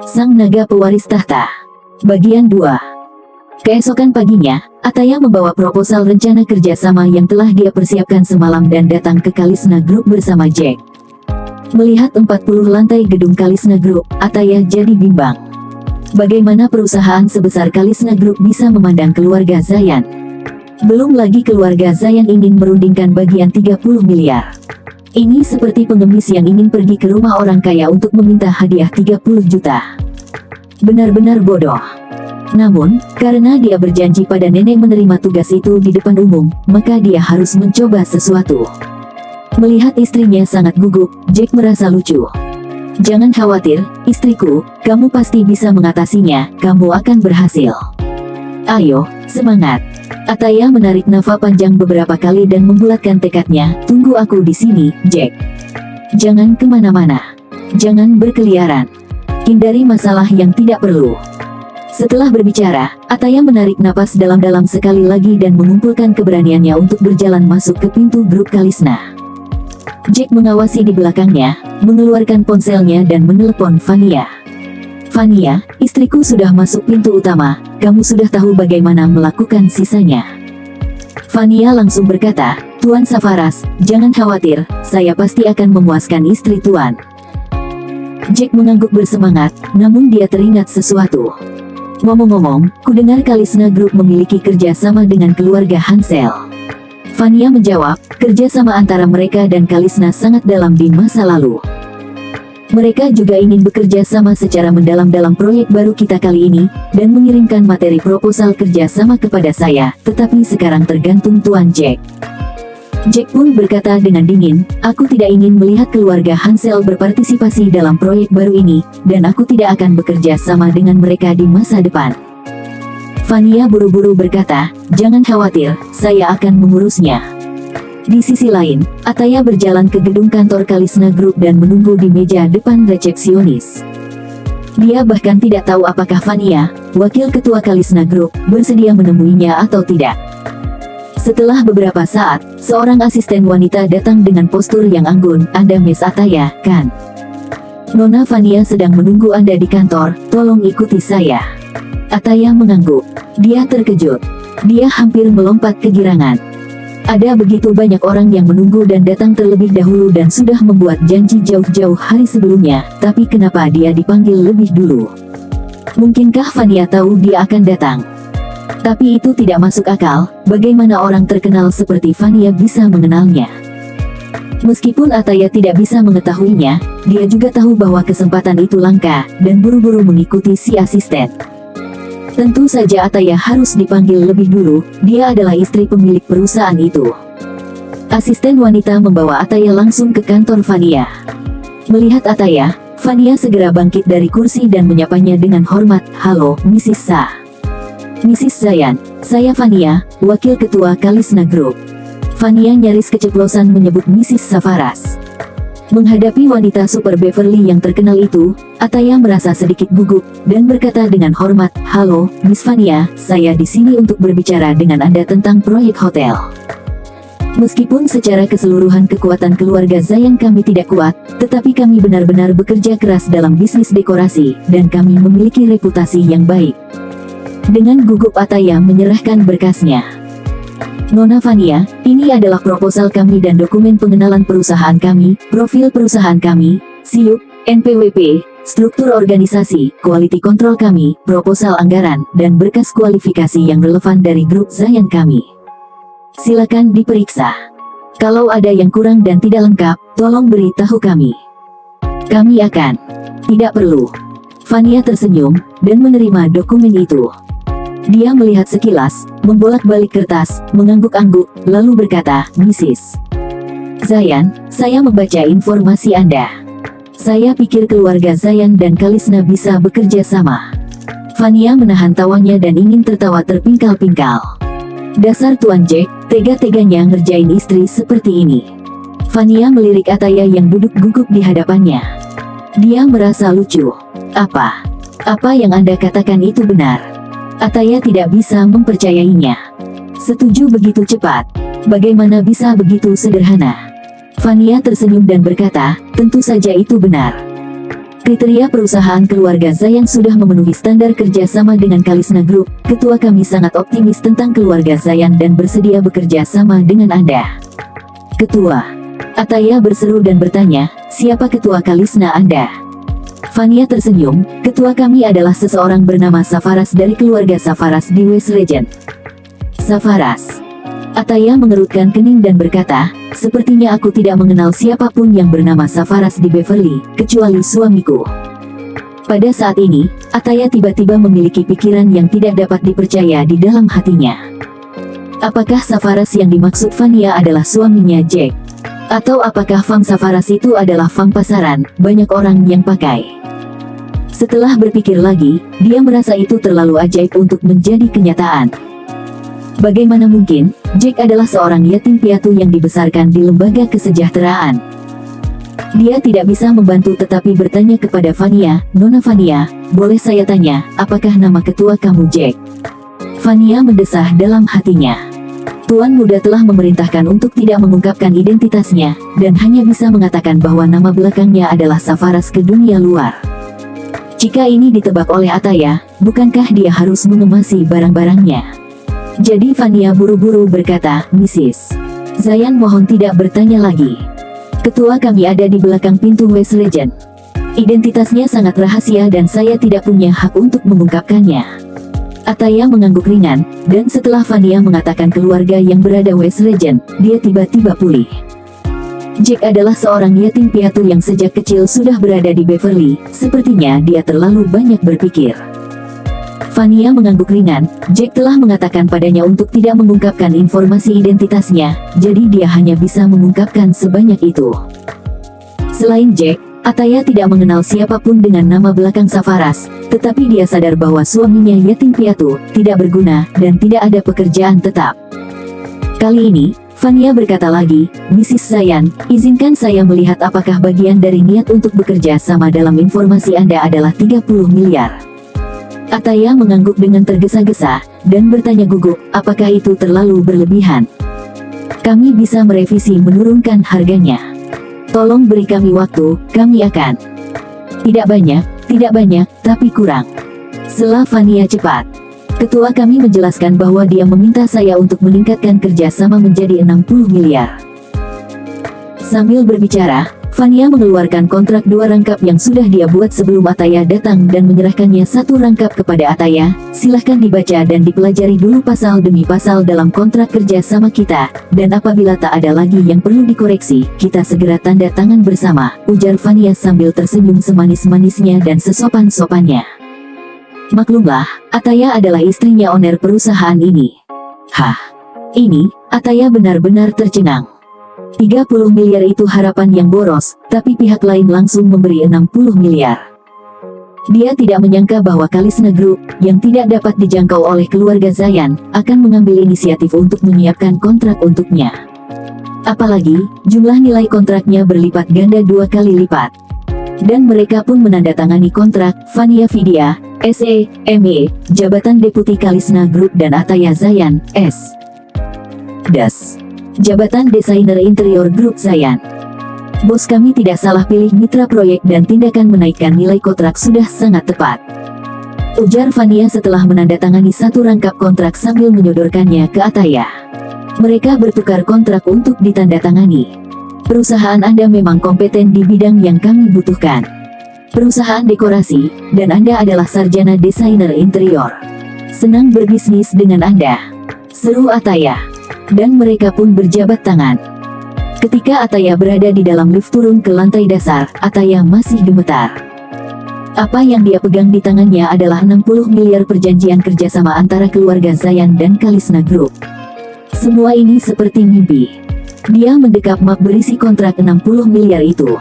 Sang Naga Pewaris Tahta. Bagian 2. Keesokan paginya, Ataya membawa proposal rencana kerjasama yang telah dia persiapkan semalam dan datang ke Kalisna Group bersama Jack. Melihat 40 lantai gedung Kalisna Group, Ataya jadi bimbang. Bagaimana perusahaan sebesar Kalisna Group bisa memandang keluarga Zayan? Belum lagi keluarga Zayan ingin merundingkan bagian 30 miliar. Ini seperti pengemis yang ingin pergi ke rumah orang kaya untuk meminta hadiah 30 juta. Benar-benar bodoh. Namun, karena dia berjanji pada nenek menerima tugas itu di depan umum, maka dia harus mencoba sesuatu. Melihat istrinya sangat gugup, Jack merasa lucu. Jangan khawatir, istriku, kamu pasti bisa mengatasinya, kamu akan berhasil. Ayo, semangat. Ataya menarik nafas panjang beberapa kali dan membulatkan tekadnya. Tunggu aku di sini, Jack. Jangan kemana-mana. Jangan berkeliaran. Hindari masalah yang tidak perlu. Setelah berbicara, Ataya menarik napas dalam-dalam sekali lagi dan mengumpulkan keberaniannya untuk berjalan masuk ke pintu grup Kalisna. Jack mengawasi di belakangnya, mengeluarkan ponselnya dan menelepon Vania. Vania, istriku sudah masuk pintu utama, kamu sudah tahu bagaimana melakukan sisanya. Vania langsung berkata, Tuan Safaras, jangan khawatir, saya pasti akan memuaskan istri Tuan. Jack mengangguk bersemangat, namun dia teringat sesuatu. Ngomong-ngomong, kudengar Kalisna Group memiliki kerjasama dengan keluarga Hansel. Vania menjawab, kerjasama antara mereka dan Kalisna sangat dalam di masa lalu. Mereka juga ingin bekerja sama secara mendalam dalam proyek baru kita kali ini, dan mengirimkan materi proposal kerjasama kepada saya, tetapi sekarang tergantung Tuan Jack. Jack pun berkata dengan dingin, aku tidak ingin melihat keluarga Hansel berpartisipasi dalam proyek baru ini, dan aku tidak akan bekerja sama dengan mereka di masa depan. Vania buru-buru berkata, jangan khawatir, saya akan mengurusnya. Di sisi lain, Ataya berjalan ke gedung kantor Kalisna Group dan menunggu di meja depan resepsionis. Dia bahkan tidak tahu apakah Vania, wakil ketua Kalisna Group, bersedia menemuinya atau tidak. Setelah beberapa saat, seorang asisten wanita datang dengan postur yang anggun, Anda Miss Ataya, kan? Nona Vania sedang menunggu Anda di kantor, tolong ikuti saya. Ataya mengangguk. Dia terkejut. Dia hampir melompat kegirangan. Ada begitu banyak orang yang menunggu dan datang terlebih dahulu dan sudah membuat janji jauh-jauh hari sebelumnya, tapi kenapa dia dipanggil lebih dulu? Mungkinkah Vania tahu dia akan datang? Tapi itu tidak masuk akal, bagaimana orang terkenal seperti Vania bisa mengenalnya? Meskipun Ataya tidak bisa mengetahuinya, dia juga tahu bahwa kesempatan itu langka, dan buru-buru mengikuti si asisten. Tentu saja Ataya harus dipanggil lebih dulu, dia adalah istri pemilik perusahaan itu. Asisten wanita membawa Ataya langsung ke kantor Vania. Melihat Ataya, Vania segera bangkit dari kursi dan menyapanya dengan hormat, halo, Mrs. Sa. Mrs. Zayan, saya Vania, wakil ketua Kalisna Group. Vania nyaris keceplosan menyebut Mrs. Safaras. Menghadapi wanita super Beverly yang terkenal itu, Ataya merasa sedikit gugup, dan berkata dengan hormat, halo, Miss Vania, saya di sini untuk berbicara dengan Anda tentang proyek hotel. Meskipun secara keseluruhan kekuatan keluarga Zayan kami tidak kuat, tetapi kami benar-benar bekerja keras dalam bisnis dekorasi, dan kami memiliki reputasi yang baik. Dengan gugup Ataya menyerahkan berkasnya. Nona Vania, ini adalah proposal kami dan dokumen pengenalan perusahaan kami, profil perusahaan kami, SIUP, NPWP, struktur organisasi, quality control kami, proposal anggaran, dan berkas kualifikasi yang relevan dari grup Zayan kami. Silakan diperiksa. Kalau ada yang kurang dan tidak lengkap, tolong beritahu kami. Kami akan. Tidak perlu. Vania tersenyum, dan menerima dokumen itu. Dia melihat sekilas, membolak-balik kertas, mengangguk-angguk, lalu berkata, Mrs. Zayan, saya membaca informasi Anda. Saya pikir keluarga Zayan dan Kalisna bisa bekerja sama. Vania menahan tawanya dan ingin tertawa terpingkal-pingkal. Dasar Tuan Jack, tega-teganya ngerjain istri seperti ini. Vania melirik Ataya yang duduk gugup di hadapannya. Dia merasa lucu. Apa yang Anda katakan itu benar? Ataya tidak bisa mempercayainya. Setuju begitu cepat. Bagaimana bisa begitu sederhana? Vania tersenyum dan berkata, tentu saja itu benar. Kriteria perusahaan keluarga Zayan sudah memenuhi standar kerjasama dengan Kalisna Group. Ketua kami sangat optimis tentang keluarga Zayan dan bersedia bekerja sama dengan Anda. Ketua Ataya berseru dan bertanya, siapa ketua Kalisna Anda? Fania tersenyum, ketua kami adalah seseorang bernama Safaras dari keluarga Safaras di West Region. Safaras. Ataya mengerutkan kening dan berkata, sepertinya aku tidak mengenal siapapun yang bernama Safaras di Beverly, kecuali suamiku. Pada saat ini, Ataya tiba-tiba memiliki pikiran yang tidak dapat dipercaya di dalam hatinya. Apakah Safaras yang dimaksud Fania adalah suaminya Jack? Atau apakah Fang Safaras itu adalah Fang pasaran, banyak orang yang pakai? Setelah berpikir lagi, dia merasa itu terlalu ajaib untuk menjadi kenyataan. Bagaimana mungkin, Jack adalah seorang yatim piatu yang dibesarkan di lembaga kesejahteraan. Dia tidak bisa membantu tetapi bertanya kepada Fania, Nona Fania, boleh saya tanya, apakah nama ketua kamu Jack? Fania mendesah dalam hatinya. Tuan muda telah memerintahkan untuk tidak mengungkapkan identitasnya, dan hanya bisa mengatakan bahwa nama belakangnya adalah Safaras ke dunia luar. Jika ini ditebak oleh Ataya, bukankah dia harus mengemasi barang-barangnya? Jadi Fania buru-buru berkata, Mrs. Zayan mohon tidak bertanya lagi. Ketua kami ada di belakang pintu West Region. Identitasnya sangat rahasia dan saya tidak punya hak untuk mengungkapkannya. Ataya mengangguk ringan, dan setelah Fania mengatakan keluarga yang berada West Region, dia tiba-tiba pulih. Jack adalah seorang yatim piatu yang sejak kecil sudah berada di Beverly, sepertinya dia terlalu banyak berpikir. Fania mengangguk ringan, Jack telah mengatakan padanya untuk tidak mengungkapkan informasi identitasnya, jadi dia hanya bisa mengungkapkan sebanyak itu. Selain Jack, Ataya tidak mengenal siapapun dengan nama belakang Safaras, tetapi dia sadar bahwa suaminya yatim piatu, tidak berguna, dan tidak ada pekerjaan tetap. Kali ini, Fania berkata lagi, Mrs. Zayan, izinkan saya melihat apakah bagian dari niat untuk bekerja sama dalam informasi Anda adalah 30 miliar. Ataya mengangguk dengan tergesa-gesa, dan bertanya gugup, apakah itu terlalu berlebihan? Kami bisa merevisi menurunkan harganya. Tolong beri kami waktu, kami akan. Tidak banyak, tapi kurang. Sela Fania cepat. Ketua kami menjelaskan bahwa dia meminta saya untuk meningkatkan kerjasama menjadi 60 miliar. Sambil berbicara, Fania mengeluarkan kontrak 2 rangkap yang sudah dia buat sebelum Ataya datang dan menyerahkannya 1 rangkap kepada Ataya. Silahkan dibaca dan dipelajari dulu pasal demi pasal dalam kontrak kerja sama kita, dan apabila tak ada lagi yang perlu dikoreksi, kita segera tanda tangan bersama, ujar Fania sambil tersenyum semanis-manisnya dan sesopan-sopannya. Maklumlah, Ataya adalah istrinya owner perusahaan ini. Hah? Ini, Ataya benar-benar tercengang. 30 miliar itu harapan yang boros, tapi pihak lain langsung memberi 60 miliar. Dia tidak menyangka bahwa Kalisna Group, yang tidak dapat dijangkau oleh keluarga Zayan, akan mengambil inisiatif untuk menyiapkan kontrak untuknya. Apalagi, jumlah nilai kontraknya berlipat ganda 2 kali lipat. Dan mereka pun menandatangani kontrak, Fania Vidya, SE, ME, Jabatan Deputi Kalisna Group dan Ataya Zayan, S. Das. Jabatan Desainer Interior Grup Zayan. Bos kami tidak salah pilih mitra proyek dan tindakan menaikkan nilai kontrak sudah sangat tepat. Ujar Fania setelah menandatangani 1 rangkap kontrak sambil menyodorkannya ke Ataya. Mereka bertukar kontrak untuk ditandatangani. Perusahaan Anda memang kompeten di bidang yang kami butuhkan. Perusahaan dekorasi, dan Anda adalah sarjana desainer interior. Senang berbisnis dengan Anda, seru Ataya. Dan mereka pun berjabat tangan. Ketika Ataya berada di dalam lift turun ke lantai dasar, Ataya masih gemetar. Apa yang dia pegang di tangannya adalah 60 miliar perjanjian kerjasama antara keluarga Zayan dan Kalisna Group. Semua ini seperti mimpi. Dia mendekap map berisi kontrak 60 miliar itu.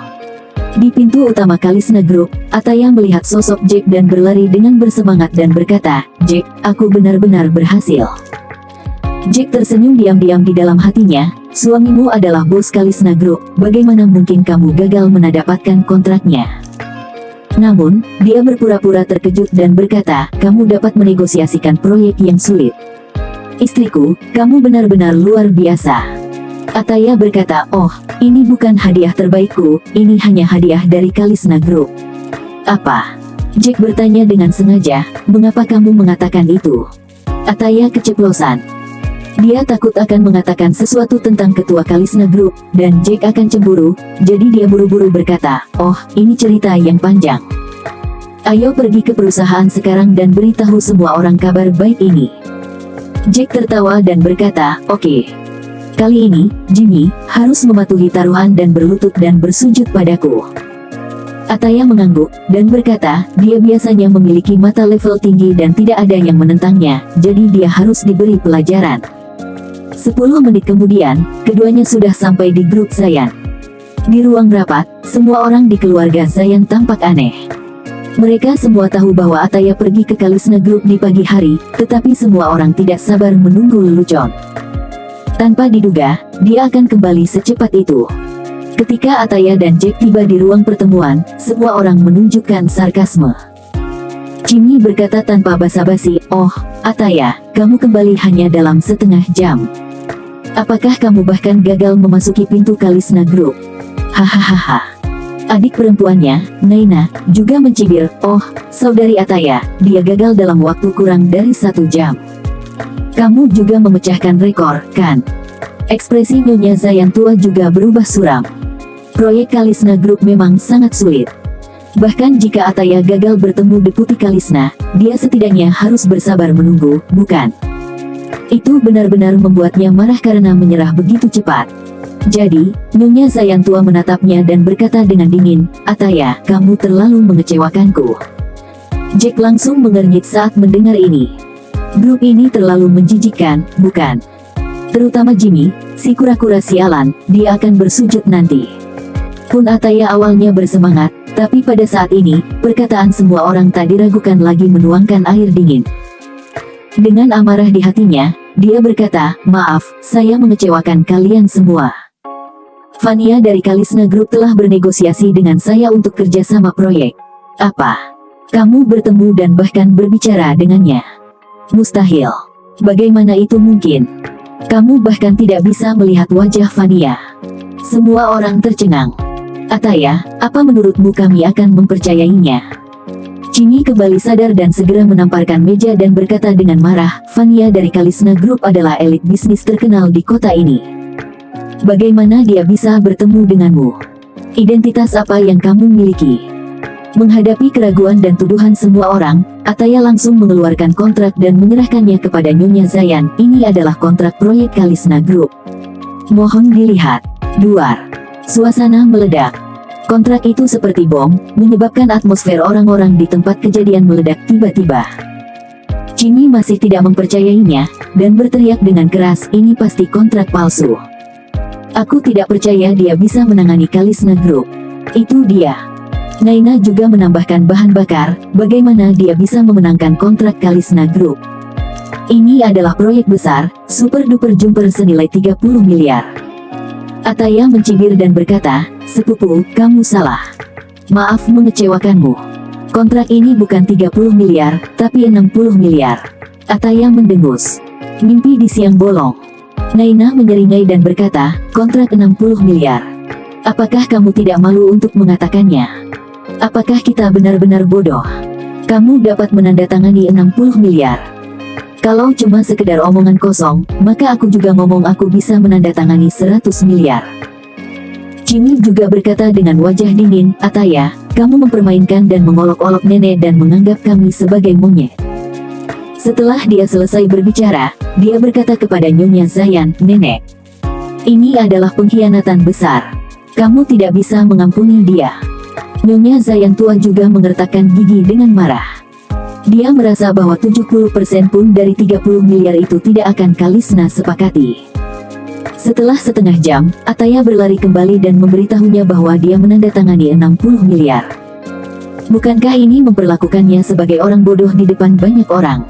Di pintu utama Kalisna Group, Ataya melihat sosok Jack dan berlari dengan bersemangat dan berkata, Jack, aku benar-benar berhasil. Jack tersenyum diam-diam di dalam hatinya, suamimu adalah bos Kalisna Group, bagaimana mungkin kamu gagal mendapatkan kontraknya? Namun, dia berpura-pura terkejut dan berkata, kamu dapat menegosiasikan proyek yang sulit. Istriku, kamu benar-benar luar biasa. Ataya berkata, oh, ini bukan hadiah terbaikku, ini hanya hadiah dari Kalisna Group. Apa? Jack bertanya dengan sengaja, mengapa kamu mengatakan itu? Ataya keceplosan. Dia takut akan mengatakan sesuatu tentang ketua Kalisna Group, dan Jack akan cemburu, jadi dia buru-buru berkata, oh, ini cerita yang panjang. Ayo pergi ke perusahaan sekarang dan beritahu semua orang kabar baik ini. Jack tertawa dan berkata, oke. Kali ini, Jimmy, harus mematuhi taruhan dan berlutut dan bersujud padaku. Ataya mengangguk, dan berkata, dia biasanya memiliki mata level tinggi dan tidak ada yang menentangnya, jadi dia harus diberi pelajaran. 10 menit kemudian, keduanya sudah sampai di grup Zayan. Di ruang rapat, semua orang di keluarga Zayan tampak aneh. Mereka semua tahu bahwa Ataya pergi ke Kalisna Group di pagi hari, tetapi semua orang tidak sabar menunggu lelucon. Tanpa diduga, dia akan kembali secepat itu. Ketika Ataya dan Jack tiba di ruang pertemuan, semua orang menunjukkan sarkasme. Jimmy berkata tanpa basa-basi, oh, Ataya, kamu kembali hanya dalam setengah jam. Apakah kamu bahkan gagal memasuki pintu Kalisna Group? Hahaha. Adik perempuannya, Naina, juga mencibir, oh, saudari Ataya, dia gagal dalam waktu kurang dari 1 jam. Kamu juga memecahkan rekor, kan? Ekspresi Nyonya Zayan tua juga berubah suram. Proyek Kalisna Group memang sangat sulit. Bahkan jika Ataya gagal bertemu Deputi Kalisna, dia setidaknya harus bersabar menunggu, bukan? Itu benar-benar membuatnya marah karena menyerah begitu cepat. Jadi, Nyonya Zayan tua menatapnya dan berkata dengan dingin, Ataya, kamu terlalu mengecewakanku. Jack langsung mengernyit saat mendengar ini. Grup ini terlalu menjijikkan, bukan? Terutama Jimmy, si kura-kura sialan, dia akan bersujud nanti. Pun Ataya awalnya bersemangat, tapi pada saat ini, perkataan semua orang tak diragukan lagi menuangkan air dingin. Dengan amarah di hatinya, dia berkata, maaf, saya mengecewakan kalian semua. Vania dari Kalisna Group telah bernegosiasi dengan saya untuk kerjasama proyek. Apa? Kamu bertemu dan bahkan berbicara dengannya? Mustahil. Bagaimana itu mungkin? Kamu bahkan tidak bisa melihat wajah Vania. Semua orang tercengang. Ataya, apa menurutmu kami akan mempercayainya? Jimmy kembali sadar dan segera menamparkan meja dan berkata dengan marah, Vania dari Kalisna Group adalah elit bisnis terkenal di kota ini. Bagaimana dia bisa bertemu denganmu? Identitas apa yang kamu miliki? Menghadapi keraguan dan tuduhan semua orang, Ataya langsung mengeluarkan kontrak dan menyerahkannya kepada Nyonya Zayan. Ini adalah kontrak proyek Kalisna Group. Mohon dilihat. Duar. Suasana meledak. Kontrak itu seperti bom, menyebabkan atmosfer orang-orang di tempat kejadian meledak tiba-tiba. Jimmy masih tidak mempercayainya, dan berteriak dengan keras, ini pasti kontrak palsu. Aku tidak percaya dia bisa menangani Kalisna Group. Itu dia. Naina juga menambahkan bahan bakar, bagaimana dia bisa memenangkan kontrak Kalisna Group. Ini adalah proyek besar, super duper jumper senilai 30 miliar. Ataya mencibir dan berkata, sepupu, kamu salah. Maaf mengecewakanmu. Kontrak ini bukan 30 miliar, tapi 60 miliar. Ataya mendengus. Mimpi di siang bolong. Naina menyeringai dan berkata, kontrak 60 miliar. Apakah kamu tidak malu untuk mengatakannya? Apakah kita benar-benar bodoh? Kamu dapat menandatangani 60 miliar. Kalau cuma sekedar omongan kosong, maka aku juga ngomong aku bisa menandatangani 100 miliar. Jimmy juga berkata dengan wajah dingin, Ataya, kamu mempermainkan dan mengolok-olok nenek dan menganggap kami sebagai monyet. Setelah dia selesai berbicara, dia berkata kepada Nyonya Zayan, Nenek, ini adalah pengkhianatan besar. Kamu tidak bisa mengampuni dia. Nyonya Zayan tua juga mengertakkan gigi dengan marah. Dia merasa bahwa 70% pun dari 30 miliar itu tidak akan Kalisna sepakati. Setelah setengah jam, Ataya berlari kembali dan memberitahunya bahwa dia menandatangani 60 miliar. Bukankah ini memperlakukannya sebagai orang bodoh di depan banyak orang?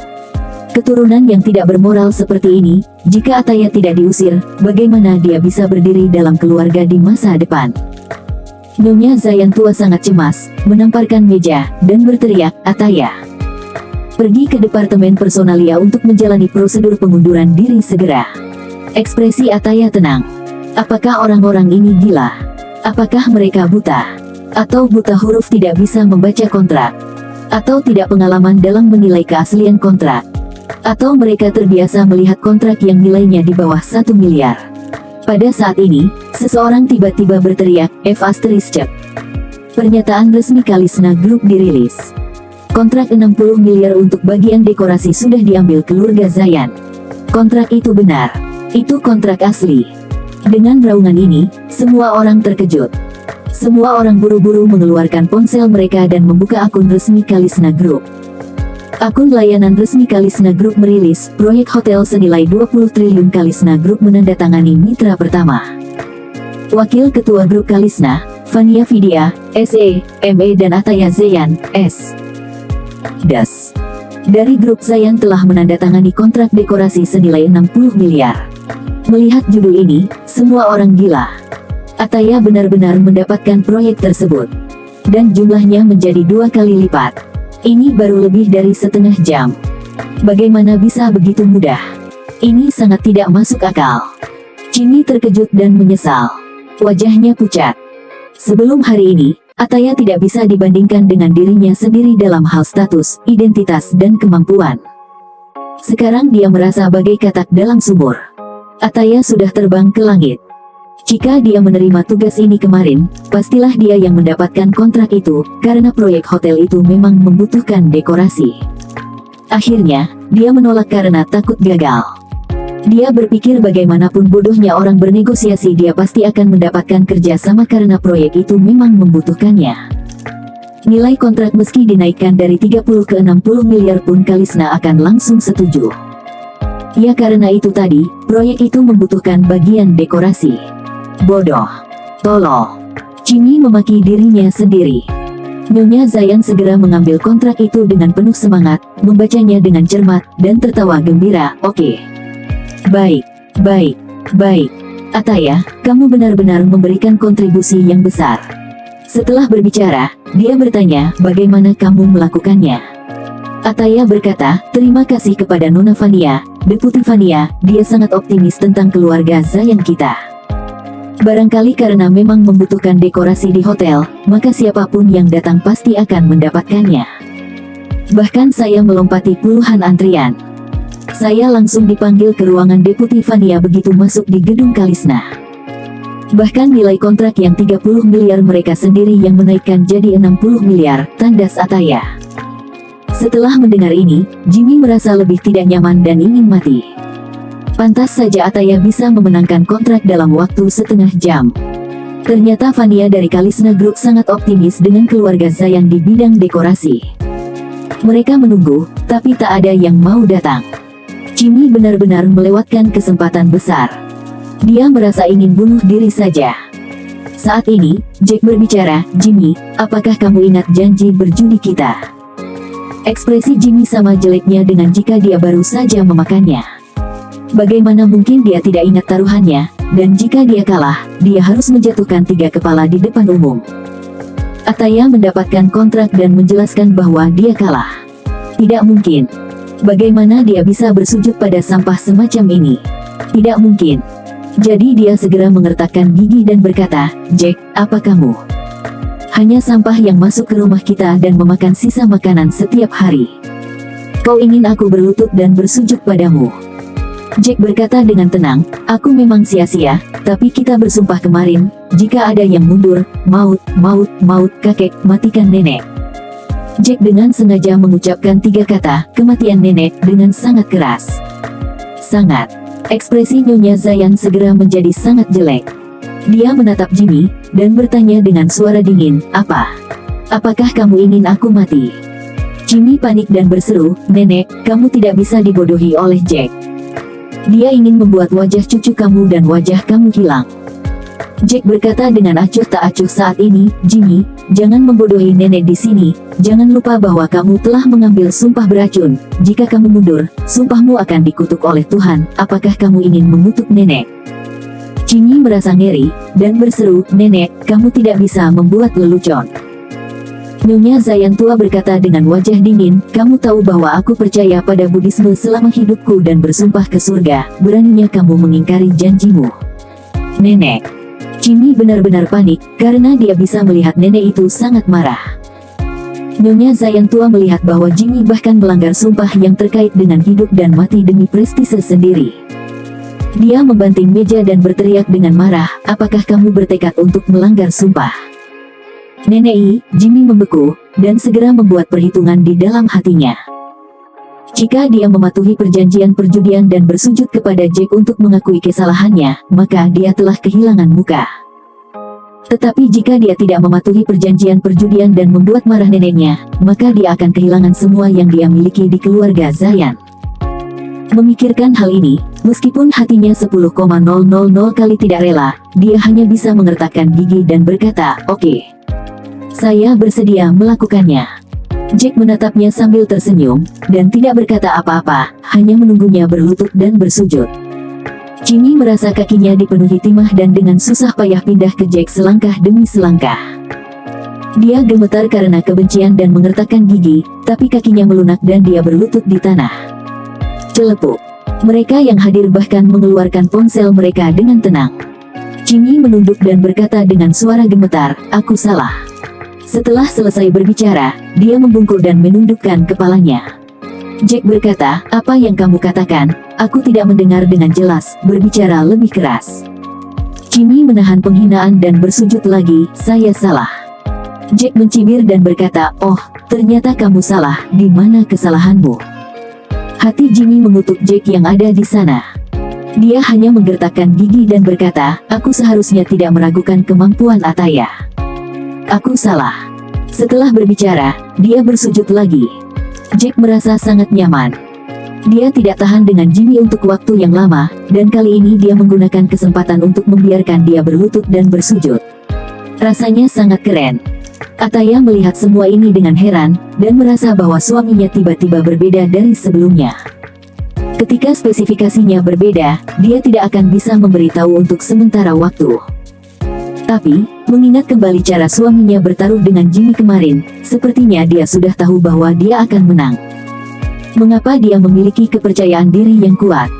Keturunan yang tidak bermoral seperti ini, jika Ataya tidak diusir, bagaimana dia bisa berdiri dalam keluarga di masa depan? Nyonya Zayan tua sangat cemas, menamparkan meja, dan berteriak, Ataya, pergi ke departemen personalia untuk menjalani prosedur pengunduran diri segera. Ekspresi Ataya tenang. Apakah orang-orang ini gila? Apakah mereka buta? atau buta huruf tidak bisa membaca kontrak, atau tidak pengalaman dalam menilai keaslian kontrak, atau mereka terbiasa melihat kontrak yang nilainya di bawah 1 miliar. Pada saat ini, seseorang tiba-tiba berteriak, F***. Pernyataan resmi Kalisna Group dirilis. Kontrak 60 miliar untuk bagian dekorasi sudah diambil keluarga Zayan. Kontrak itu benar. Itu kontrak asli. Dengan raungan ini, semua orang terkejut. Semua orang buru-buru mengeluarkan ponsel mereka dan membuka akun resmi Kalisna Group. Akun layanan resmi Kalisna Group merilis, proyek hotel senilai 20 triliun Kalisna Group menandatangani mitra pertama. Wakil Ketua Grup Kalisna, Fania Vidya, SE, ME dan Ataya Zayan, S. Das. Dari grup Zayan telah menandatangani kontrak dekorasi senilai 60 miliar. Melihat judul ini, semua orang gila. Ataya benar-benar mendapatkan proyek tersebut. Dan jumlahnya menjadi 2 kali lipat. Ini baru lebih dari setengah jam. Bagaimana bisa begitu mudah? Ini sangat tidak masuk akal. Jimmy terkejut dan menyesal. Wajahnya pucat. Sebelum hari ini, Ataya tidak bisa dibandingkan dengan dirinya sendiri dalam hal status, identitas, dan kemampuan. Sekarang dia merasa bagai katak dalam sumur. Ataya sudah terbang ke langit. Jika dia menerima tugas ini kemarin, pastilah dia yang mendapatkan kontrak itu, karena proyek hotel itu memang membutuhkan dekorasi. Akhirnya, dia menolak karena takut gagal. Dia berpikir bagaimanapun bodohnya orang bernegosiasi, dia pasti akan mendapatkan kerja sama karena proyek itu memang membutuhkannya. Nilai kontrak meski dinaikkan dari 30 ke 60 miliar pun Kalisna akan langsung setuju. Ya karena itu tadi, proyek itu membutuhkan bagian dekorasi. Bodoh. Tolol. Jimmy memaki dirinya sendiri. Nyonya Zayan segera mengambil kontrak itu dengan penuh semangat, membacanya dengan cermat, dan tertawa gembira. Oke. Baik. Ataya, kamu benar-benar memberikan kontribusi yang besar. Setelah berbicara, dia bertanya, bagaimana kamu melakukannya? Ataya berkata, terima kasih kepada Nona Fania, Deputi Fania, dia sangat optimis tentang keluarga Zayan kita. Barangkali karena memang membutuhkan dekorasi di hotel, maka siapapun yang datang pasti akan mendapatkannya. Bahkan saya melompati puluhan antrian. Saya langsung dipanggil ke ruangan Deputi Fania begitu masuk di gedung Kalisna. Bahkan nilai kontrak yang 30 miliar mereka sendiri yang menaikkan jadi 60 miliar, tandas Ataya. Setelah mendengar ini, Jimmy merasa lebih tidak nyaman dan ingin mati. Pantas saja Ataya bisa memenangkan kontrak dalam waktu setengah jam. Ternyata Fania dari Kalisna Group sangat optimis dengan keluarga Zayan di bidang dekorasi. Mereka menunggu, tapi tak ada yang mau datang. Jimmy benar-benar melewatkan kesempatan besar. Dia merasa ingin bunuh diri saja. Saat ini, Jack berbicara, Jimmy, apakah kamu ingat janji berjudi kita? Ekspresi Jimmy sama jeleknya dengan jika dia baru saja memakannya. Bagaimana mungkin dia tidak ingat taruhannya, dan jika dia kalah, dia harus menjatuhkan 3 kepala di depan umum. Ataya mendapatkan kontrak dan menjelaskan bahwa dia kalah. Tidak mungkin. Bagaimana dia bisa bersujud pada sampah semacam ini? Tidak mungkin. Jadi dia segera mengertakkan gigi dan berkata, Jack, apa kamu? Hanya sampah yang masuk ke rumah kita dan memakan sisa makanan setiap hari. Kau ingin aku berlutut dan bersujud padamu? Jack berkata dengan tenang, aku memang sia-sia, tapi kita bersumpah kemarin, jika ada yang mundur, maut, kakek, matikan nenek. Jack dengan sengaja mengucapkan 3 kata, kematian nenek, dengan sangat keras. Sangat. Ekspresi Nyonya Zayan segera menjadi sangat jelek. Dia menatap Jimmy, dan bertanya dengan suara dingin, apa? Apakah kamu ingin aku mati? Jimmy panik dan berseru, nenek, kamu tidak bisa dibodohi oleh Jack. Dia ingin membuat wajah cucu kamu dan wajah kamu hilang. Jack berkata dengan acuh tak acuh saat ini, Jimmy, jangan membodohi nenek di sini, jangan lupa bahwa kamu telah mengambil sumpah beracun, jika kamu mundur, sumpahmu akan dikutuk oleh Tuhan, apakah kamu ingin mengutuk nenek? Jimmy merasa ngeri, dan berseru, nenek, kamu tidak bisa membuat lelucon. Nyonya Zayan tua berkata dengan wajah dingin, kamu tahu bahwa aku percaya pada Buddhisme selama hidupku dan bersumpah ke surga, beraninya kamu mengingkari janjimu. Nenek. Jimmy benar-benar panik karena dia bisa melihat nenek itu sangat marah. Nyonya Zayan tua melihat bahwa Jimmy bahkan melanggar sumpah yang terkait dengan hidup dan mati demi prestise sendiri. Dia membanting meja dan berteriak dengan marah, "Apakah kamu bertekad untuk melanggar sumpah?" Nenek Jimmy membeku, dan segera membuat perhitungan di dalam hatinya. Jika dia mematuhi perjanjian perjudian dan bersujud kepada Jack untuk mengakui kesalahannya, maka dia telah kehilangan muka. Tetapi jika dia tidak mematuhi perjanjian perjudian dan membuat marah neneknya, maka dia akan kehilangan semua yang dia miliki di keluarga Zayan. Memikirkan hal ini, meskipun hatinya 10,000 kali tidak rela, dia hanya bisa mengertakkan gigi dan berkata, "Oke. Saya bersedia melakukannya." Jack menatapnya sambil tersenyum, dan tidak berkata apa-apa, hanya menunggunya berlutut dan bersujud. Jimmy merasa kakinya dipenuhi timah dan dengan susah payah pindah ke Jack selangkah demi selangkah. Dia gemetar karena kebencian dan mengertakkan gigi, tapi kakinya melunak dan dia berlutut di tanah. Celepuk. Mereka yang hadir bahkan mengeluarkan ponsel mereka dengan tenang. Jimmy menunduk dan berkata dengan suara gemetar, "Aku salah." Setelah selesai berbicara, dia membungkuk dan menundukkan kepalanya. Jack berkata, "Apa yang kamu katakan? Aku tidak mendengar dengan jelas, berbicara lebih keras." Jimmy menahan penghinaan dan bersujud lagi, "Saya salah." Jack mencibir dan berkata, "Oh, ternyata kamu salah, di mana kesalahanmu?" Hati Jimmy mengutuk Jack yang ada di sana. Dia hanya menggertakkan gigi dan berkata, "Aku seharusnya tidak meragukan kemampuan Ataya. Aku salah." Setelah berbicara, dia bersujud lagi. Jack merasa sangat nyaman. Dia tidak tahan dengan Jimmy untuk waktu yang lama, dan kali ini dia menggunakan kesempatan untuk membiarkan dia berlutut dan bersujud. Rasanya sangat keren. Ataya melihat semua ini dengan heran, dan merasa bahwa suaminya tiba-tiba berbeda dari sebelumnya. Ketika spesifikasinya berbeda, dia tidak akan bisa memberitahu untuk sementara waktu. Tapi, mengingat kembali cara suaminya bertaruh dengan Jimmy kemarin, sepertinya dia sudah tahu bahwa dia akan menang. Mengapa dia memiliki kepercayaan diri yang kuat?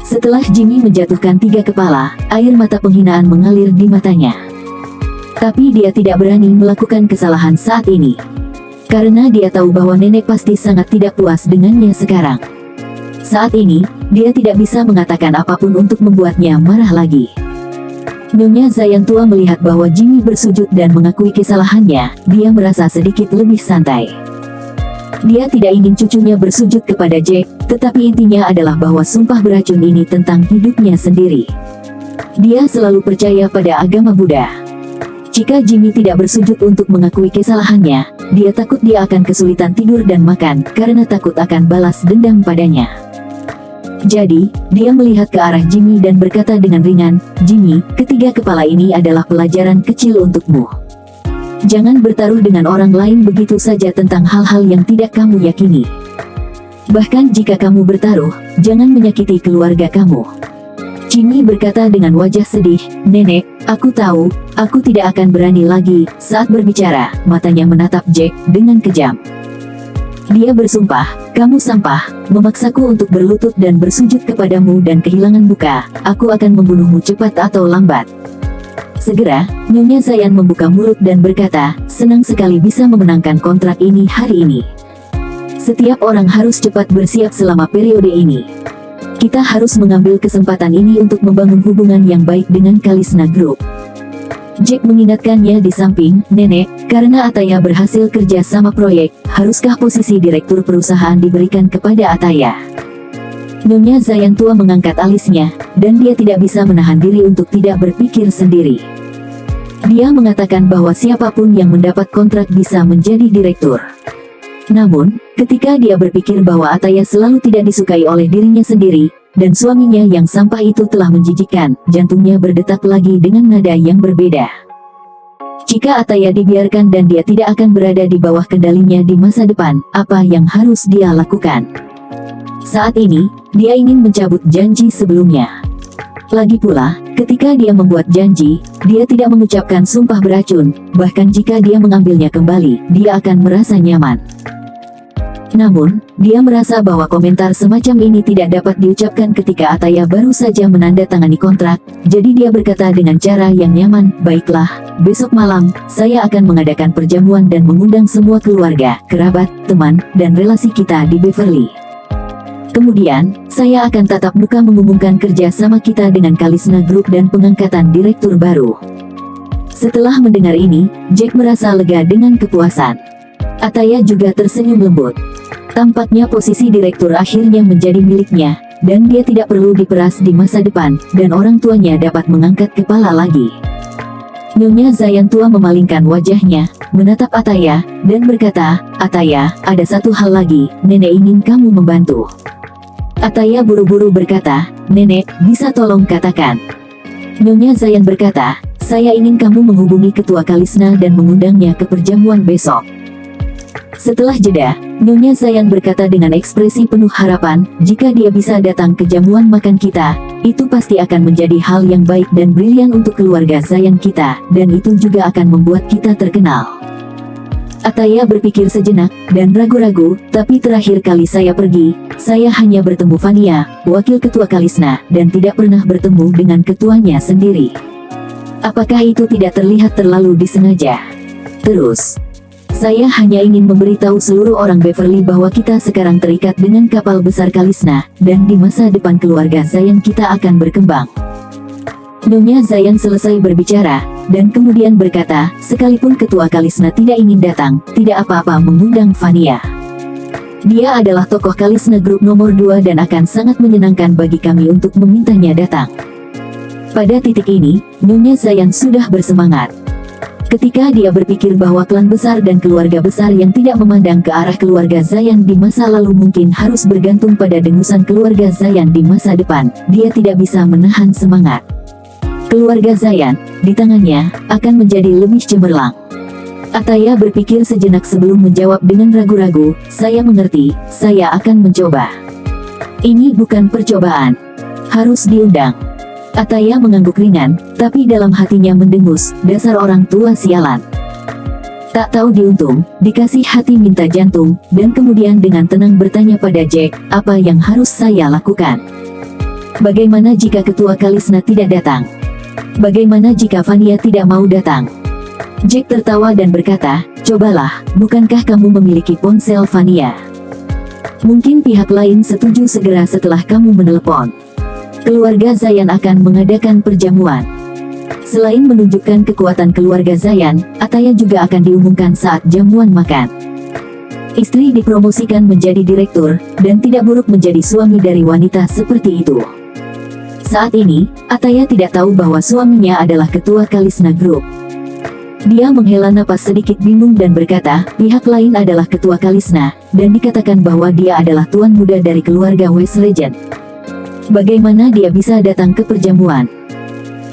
Setelah Jimmy menjatuhkan 3 kepala, air mata penghinaan mengalir di matanya. Tapi dia tidak berani melakukan kesalahan saat ini. Karena dia tahu bahwa nenek pasti sangat tidak puas dengannya sekarang. Saat ini, dia tidak bisa mengatakan apapun untuk membuatnya marah lagi. Nyonya Zayan tua melihat bahwa Jimmy bersujud dan mengakui kesalahannya, dia merasa sedikit lebih santai. Dia tidak ingin cucunya bersujud kepada Jack, tetapi intinya adalah bahwa sumpah beracun ini tentang hidupnya sendiri. Dia selalu percaya pada agama Buddha. Jika Jimmy tidak bersujud untuk mengakui kesalahannya, dia takut dia akan kesulitan tidur dan makan, karena takut akan balas dendam padanya. Jadi, dia melihat ke arah Jimmy dan berkata dengan ringan, "Jimmy, 3 kepala ini adalah pelajaran kecil untukmu. Jangan bertaruh dengan orang lain begitu saja tentang hal-hal yang tidak kamu yakini. Bahkan jika kamu bertaruh, jangan menyakiti keluarga kamu." Jimmy berkata dengan wajah sedih, "Nenek, aku tahu, aku tidak akan berani lagi." Saat berbicara, matanya menatap Jack dengan kejam. Dia bersumpah, "Kamu sampah, memaksaku untuk berlutut dan bersujud kepadamu dan kehilangan muka. Aku akan membunuhmu cepat atau lambat." Segera, Nyonya Zayan membuka mulut dan berkata, "Senang sekali bisa memenangkan kontrak ini hari ini. Setiap orang harus cepat bersiap selama periode ini. Kita harus mengambil kesempatan ini untuk membangun hubungan yang baik dengan Kalisna Group." Jack mengingatkannya di samping, "Nenek, karena Ataya berhasil kerja sama proyek, haruskah posisi direktur perusahaan diberikan kepada Ataya?" Nyonya Zayan tua mengangkat alisnya, dan dia tidak bisa menahan diri untuk tidak berpikir sendiri. Dia mengatakan bahwa siapapun yang mendapat kontrak bisa menjadi direktur. Namun, ketika dia berpikir bahwa Ataya selalu tidak disukai oleh dirinya sendiri, dan suaminya yang sampah itu telah menjijikkan, jantungnya berdetak lagi dengan nada yang berbeda. Jika Ataya dibiarkan dan dia tidak akan berada di bawah kendalinya di masa depan, apa yang harus dia lakukan? Saat ini, dia ingin mencabut janji sebelumnya. Lagi pula, ketika dia membuat janji, dia tidak mengucapkan sumpah beracun, bahkan jika dia mengambilnya kembali, dia akan merasa nyaman. Namun, dia merasa bahwa komentar semacam ini tidak dapat diucapkan ketika Ataya baru saja menandatangani kontrak, jadi dia berkata dengan cara yang nyaman, "Baiklah, besok malam, saya akan mengadakan perjamuan dan mengundang semua keluarga, kerabat, teman, dan relasi kita di Beverly. Kemudian, saya akan tatap muka mengumumkan kerja sama kita dengan Kalisna Group dan pengangkatan direktur baru." Setelah mendengar ini, Jack merasa lega dengan kepuasan. Ataya juga tersenyum lembut. Tampaknya posisi direktur akhirnya menjadi miliknya, dan dia tidak perlu diperas di masa depan, dan orang tuanya dapat mengangkat kepala lagi. Nyonya Zayan tua memalingkan wajahnya, menatap Ataya, dan berkata, "Ataya, ada satu hal lagi, nenek ingin kamu membantu." Ataya buru-buru berkata, "Nenek, bisa tolong katakan." Nyonya Zayan berkata, "Saya ingin kamu menghubungi ketua Kalisna dan mengundangnya ke perjamuan besok." Setelah jeda, Nyonya Zayan berkata dengan ekspresi penuh harapan, "Jika dia bisa datang ke jamuan makan kita, itu pasti akan menjadi hal yang baik dan brilian untuk keluarga Zayan kita, dan itu juga akan membuat kita terkenal." Ataya berpikir sejenak, dan ragu-ragu, "Tapi terakhir kali saya pergi, saya hanya bertemu Vania, wakil ketua Kalisna, dan tidak pernah bertemu dengan ketuanya sendiri. Apakah itu tidak terlihat terlalu disengaja? Terus, saya hanya ingin memberitahu seluruh orang Beverly bahwa kita sekarang terikat dengan kapal besar Kalisna, dan di masa depan keluarga Zayan kita akan berkembang." Nyonya Zayan selesai berbicara, dan kemudian berkata, "Sekalipun ketua Kalisna tidak ingin datang, tidak apa-apa mengundang Vania. Dia adalah tokoh Kalisna Group nomor 2 dan akan sangat menyenangkan bagi kami untuk memintanya datang." Pada titik ini, Nyonya Zayan sudah bersemangat. Ketika dia berpikir bahwa klan besar dan keluarga besar yang tidak memandang ke arah keluarga Zayan di masa lalu mungkin harus bergantung pada dengusan keluarga Zayan di masa depan, dia tidak bisa menahan semangat. Keluarga Zayan, di tangannya, akan menjadi lebih cemerlang. Ataya berpikir sejenak sebelum menjawab dengan ragu-ragu, "Saya mengerti, saya akan mencoba." "Ini bukan percobaan. Harus diundang." Ataya mengangguk ringan, tapi dalam hatinya mendengus, "Dasar orang tua sialan. Tak tahu diuntung, dikasih hati minta jantung," dan kemudian dengan tenang bertanya pada Jack, "Apa yang harus saya lakukan? Bagaimana jika ketua Kalisna tidak datang? Bagaimana jika Vania tidak mau datang?" Jack tertawa dan berkata, "Cobalah, bukankah kamu memiliki ponsel Vania? Mungkin pihak lain setuju segera setelah kamu menelepon. Keluarga Zayan akan mengadakan perjamuan. Selain menunjukkan kekuatan keluarga Zayan, Ataya juga akan diumumkan saat jamuan makan. Istri dipromosikan menjadi direktur, dan tidak buruk menjadi suami dari wanita seperti itu." Saat ini, Ataya tidak tahu bahwa suaminya adalah ketua Kalisna Group. Dia menghela napas sedikit bingung dan berkata, "Pihak lain adalah ketua Kalisna, dan dikatakan bahwa dia adalah tuan muda dari keluarga West Legend. Bagaimana dia bisa datang ke perjamuan?"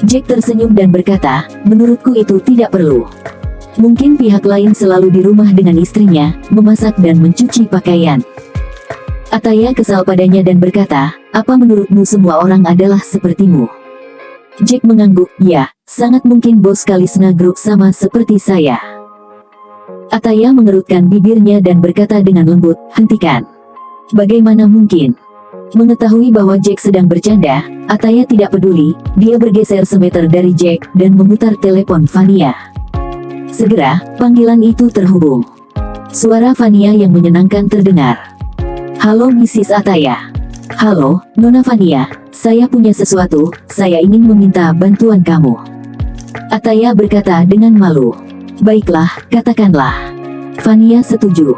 Jack tersenyum dan berkata, "Menurutku itu tidak perlu. Mungkin pihak lain selalu di rumah dengan istrinya, memasak dan mencuci pakaian." Ataya kesal padanya dan berkata, "Apa menurutmu semua orang adalah sepertimu?" Jack mengangguk, "Ya, sangat mungkin bos Kalisna Group sama seperti saya." Ataya mengerutkan bibirnya dan berkata dengan lembut, "Hentikan. Bagaimana mungkin?" Mengetahui bahwa Jack sedang bercanda, Ataya tidak peduli, dia bergeser semeter dari Jack, dan memutar telepon Vania. Segera, panggilan itu terhubung. Suara Vania yang menyenangkan terdengar. "Halo Mrs. Ataya." "Halo, Nona Vania, saya punya sesuatu, saya ingin meminta bantuan kamu." Ataya berkata dengan malu. "Baiklah, katakanlah." Vania setuju.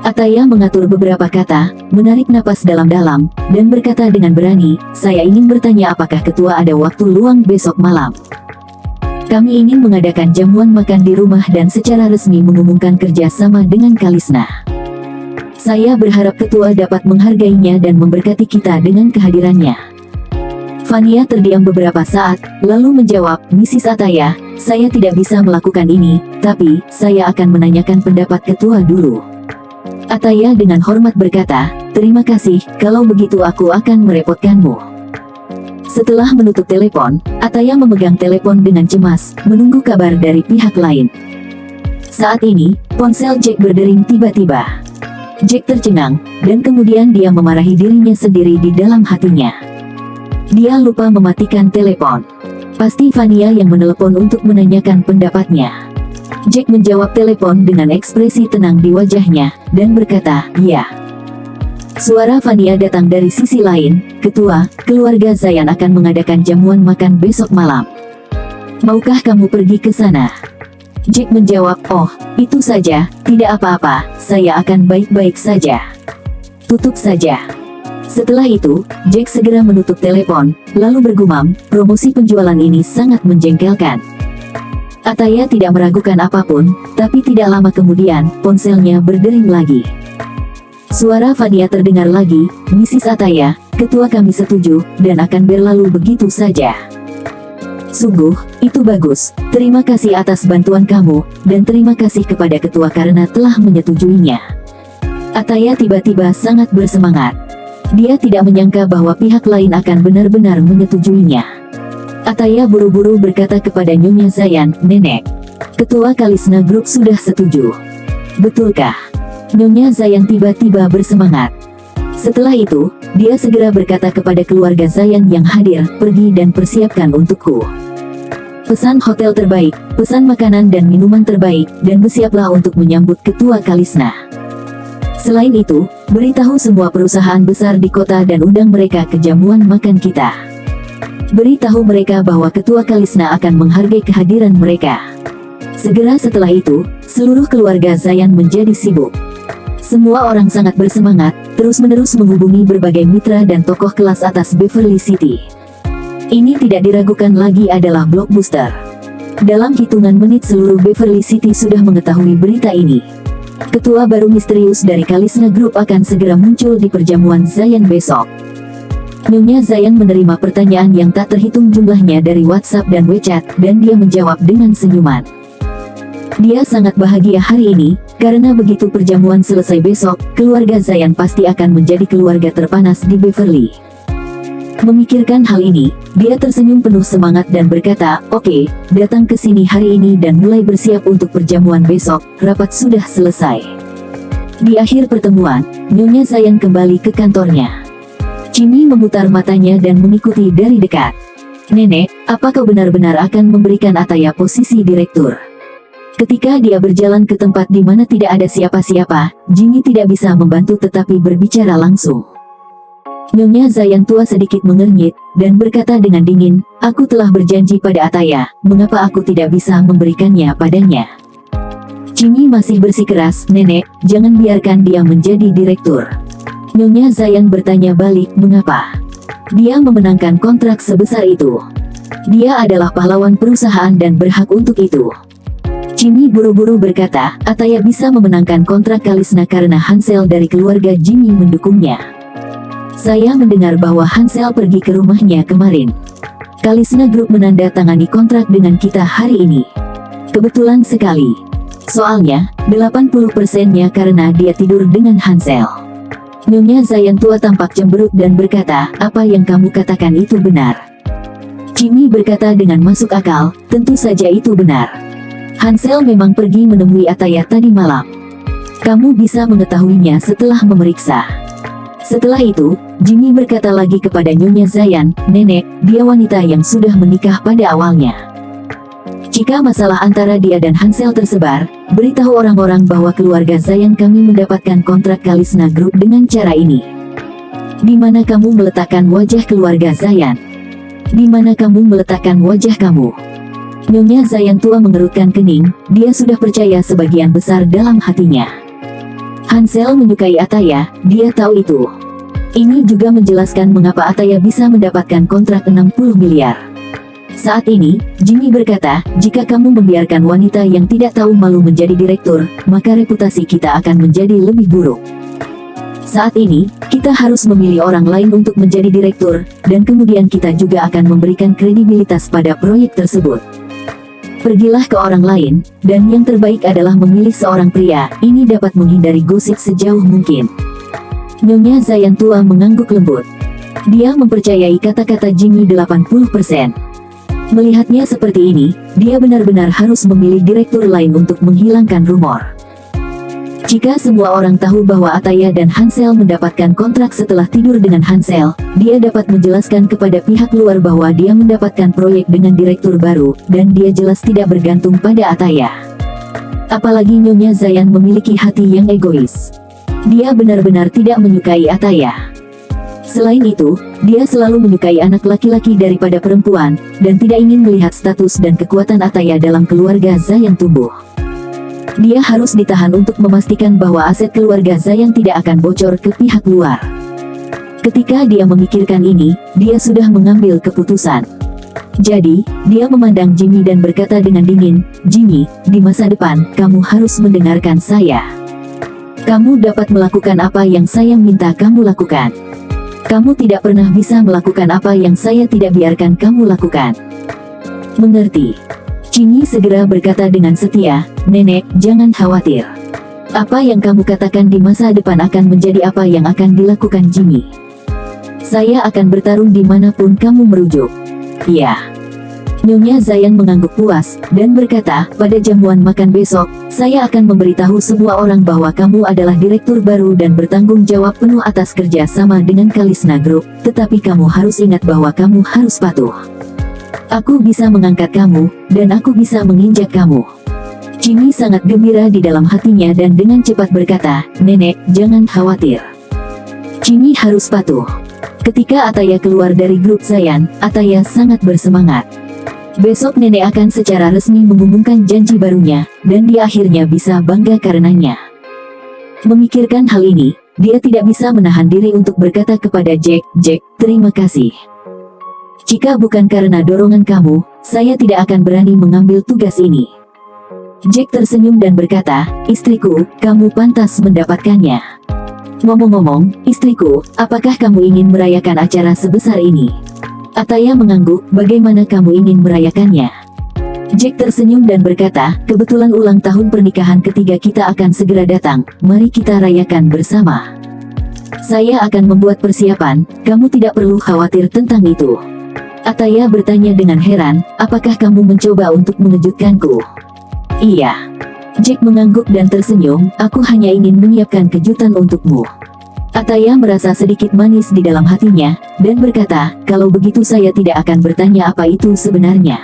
Ataya mengatur beberapa kata, menarik napas dalam-dalam, dan berkata dengan berani, "Saya ingin bertanya apakah ketua ada waktu luang besok malam. Kami ingin mengadakan jamuan makan di rumah dan secara resmi mengumumkan kerjasama dengan Kalisna. Saya berharap ketua dapat menghargainya dan memberkati kita dengan kehadirannya." Vania terdiam beberapa saat, lalu menjawab, "Mrs. Ataya, saya tidak bisa melakukan ini, tapi saya akan menanyakan pendapat ketua dulu." Ataya dengan hormat berkata, "Terima kasih, kalau begitu aku akan merepotkanmu." Setelah menutup telepon, Ataya memegang telepon dengan cemas, menunggu kabar dari pihak lain. Saat ini, ponsel Jack berdering tiba-tiba. Jack tercengang, dan kemudian dia memarahi dirinya sendiri di dalam hatinya. Dia lupa mematikan telepon. Pasti Vania yang menelepon untuk menanyakan pendapatnya. Jack menjawab telepon dengan ekspresi tenang di wajahnya, dan berkata, "Ya." Suara Vania datang dari sisi lain. "Ketua, keluarga Zayan akan mengadakan jamuan makan besok malam. Maukah kamu pergi ke sana?" Jack menjawab, "Oh, itu saja, tidak apa-apa, saya akan baik-baik saja. Tutup saja." Setelah itu, Jack segera menutup telepon, lalu bergumam, "Promosi penjualan ini sangat menjengkelkan." Ataya tidak meragukan apapun, tapi tidak lama kemudian, ponselnya berdering lagi. Suara Vania terdengar lagi, "Mrs. Ataya, ketua kami setuju, dan akan berlalu begitu saja." "Sungguh, itu bagus. Terima kasih atas bantuan kamu, dan terima kasih kepada ketua karena telah menyetujuinya." Ataya tiba-tiba sangat bersemangat. Dia tidak menyangka bahwa pihak lain akan benar-benar menyetujuinya. Ataya buru-buru berkata kepada Nyonya Zayan, "Nenek, ketua Kalisna Group sudah setuju. Betulkah?" Nyonya Zayan tiba-tiba bersemangat. Setelah itu, dia segera berkata kepada keluarga Zayan yang hadir, "Pergi dan persiapkan untukku. Pesan hotel terbaik, pesan makanan dan minuman terbaik, dan bersiaplah untuk menyambut ketua Kalisna. Selain itu, beritahu semua perusahaan besar di kota dan undang mereka ke jamuan makan kita. Beritahu mereka bahwa ketua Kalisna akan menghargai kehadiran mereka." Segera setelah itu, seluruh keluarga Zayan menjadi sibuk. Semua orang sangat bersemangat, terus-menerus menghubungi berbagai mitra dan tokoh kelas atas Beverly City. Ini tidak diragukan lagi adalah blockbuster. Dalam hitungan menit seluruh Beverly City sudah mengetahui berita ini. Ketua baru misterius dari Kalisna Group akan segera muncul di perjamuan Zayan besok. Nyonya Zayan menerima pertanyaan yang tak terhitung jumlahnya dari WhatsApp dan WeChat, dan dia menjawab dengan senyuman. Dia sangat bahagia hari ini, karena begitu perjamuan selesai besok, keluarga Zayan pasti akan menjadi keluarga terpanas di Beverly. Memikirkan hal ini, dia tersenyum penuh semangat dan berkata, "Oke, datang ke sini hari ini dan mulai bersiap untuk perjamuan besok, rapat sudah selesai." Di akhir pertemuan, Nyonya Zayan kembali ke kantornya. Jimmy memutar matanya dan mengikuti dari dekat. "Nenek, apa kau benar-benar akan memberikan Ataya posisi direktur?" Ketika dia berjalan ke tempat di mana tidak ada siapa-siapa, Jimmy tidak bisa membantu tetapi berbicara langsung. Nyonya Zayan tua sedikit mengernyit, dan berkata dengan dingin, "Aku telah berjanji pada Ataya, mengapa aku tidak bisa memberikannya padanya?" Jimmy masih bersikeras, "Nenek, jangan biarkan dia menjadi direktur." Nyonya Zayan bertanya balik, "Mengapa?" "Dia memenangkan kontrak sebesar itu. Dia adalah pahlawan perusahaan dan berhak untuk itu." Jimmy buru-buru berkata, "Ataya bisa memenangkan kontrak Kalisna karena Hansel dari keluarga Jimmy mendukungnya. Saya mendengar bahwa Hansel pergi ke rumahnya kemarin. Kalisna Group menandatangani kontrak dengan kita hari ini. Kebetulan sekali. Soalnya, 80%-nya karena dia tidur dengan Hansel." Nyonya Zayan tua tampak cemberut dan berkata, "Apa yang kamu katakan itu benar?" Jimmy berkata dengan masuk akal, "Tentu saja itu benar. Hansel memang pergi menemui Ataya tadi malam. Kamu bisa mengetahuinya setelah memeriksa." Setelah itu, Jimmy berkata lagi kepada Nyonya Zayan, "Nenek, dia wanita yang sudah menikah pada awalnya. Jika masalah antara dia dan Hansel tersebar, beritahu orang-orang bahwa keluarga Zayan kami mendapatkan kontrak Kalisna Group dengan cara ini. Di mana kamu meletakkan wajah keluarga Zayan? Di mana kamu meletakkan wajah kamu?" Nyonya Zayan tua mengerutkan kening, dia sudah percaya sebagian besar dalam hatinya. Hansel menyukai Ataya, dia tahu itu. Ini juga menjelaskan mengapa Ataya bisa mendapatkan kontrak 60 miliar. Saat ini, Jimmy berkata, "Jika kamu membiarkan wanita yang tidak tahu malu menjadi direktur, maka reputasi kita akan menjadi lebih buruk. Saat ini, kita harus memilih orang lain untuk menjadi direktur, dan kemudian kita juga akan memberikan kredibilitas pada proyek tersebut. Pergilah ke orang lain, dan yang terbaik adalah memilih seorang pria. Ini dapat menghindari gosip sejauh mungkin." Nyonya Zayan tua mengangguk lembut. Dia mempercayai kata-kata Jimmy 80%. Melihatnya seperti ini, dia benar-benar harus memilih direktur lain untuk menghilangkan rumor. Jika semua orang tahu bahwa Ataya dan Hansel mendapatkan kontrak setelah tidur dengan Hansel, dia dapat menjelaskan kepada pihak luar bahwa dia mendapatkan proyek dengan direktur baru, dan dia jelas tidak bergantung pada Ataya. Apalagi Nyonya Zayan memiliki hati yang egois. Dia benar-benar tidak menyukai Ataya. Selain itu, dia selalu menyukai anak laki-laki daripada perempuan, dan tidak ingin melihat status dan kekuatan Ataya dalam keluarga Zayan tumbuh. Dia harus ditahan untuk memastikan bahwa aset keluarga Zayan tidak akan bocor ke pihak luar. Ketika dia memikirkan ini, dia sudah mengambil keputusan. Jadi, dia memandang Jimmy dan berkata dengan dingin, "Jimmy, di masa depan, kamu harus mendengarkan saya. Kamu dapat melakukan apa yang saya minta kamu lakukan. Kamu tidak pernah bisa melakukan apa yang saya tidak biarkan kamu lakukan. Mengerti?" Jimmy segera berkata dengan setia, "Nenek, jangan khawatir. Apa yang kamu katakan di masa depan akan menjadi apa yang akan dilakukan Jimmy. Saya akan bertarung dimanapun kamu merujuk." "Ya." Nyonya Zayan mengangguk puas, dan berkata, "Pada jamuan makan besok, saya akan memberitahu semua orang bahwa kamu adalah direktur baru dan bertanggung jawab penuh atas kerja sama dengan Kalisna Group, tetapi kamu harus ingat bahwa kamu harus patuh. Aku bisa mengangkat kamu, dan aku bisa menginjak kamu." Jimmy sangat gembira di dalam hatinya dan dengan cepat berkata, "Nenek, jangan khawatir. Jimmy harus patuh." Ketika Ataya keluar dari grup Zayan, Ataya sangat bersemangat. Besok nenek akan secara resmi mengumumkan janji barunya, dan dia akhirnya bisa bangga karenanya. Memikirkan hal ini, dia tidak bisa menahan diri untuk berkata kepada Jack, "Jack, terima kasih. Jika bukan karena dorongan kamu, saya tidak akan berani mengambil tugas ini." Jack tersenyum dan berkata, "Istriku, kamu pantas mendapatkannya. Ngomong-ngomong, istriku, apakah kamu ingin merayakan acara sebesar ini?" Ataya mengangguk, "Bagaimana kamu ingin merayakannya?" Jack tersenyum dan berkata, "Kebetulan ulang tahun pernikahan ketiga kita akan segera datang, mari kita rayakan bersama. Saya akan membuat persiapan, kamu tidak perlu khawatir tentang itu." Ataya bertanya dengan heran, "Apakah kamu mencoba untuk mengejutkanku?" "Iya." Jack mengangguk dan tersenyum, "Aku hanya ingin menyiapkan kejutan untukmu." Ataya merasa sedikit manis di dalam hatinya, dan berkata, "Kalau begitu saya tidak akan bertanya apa itu sebenarnya."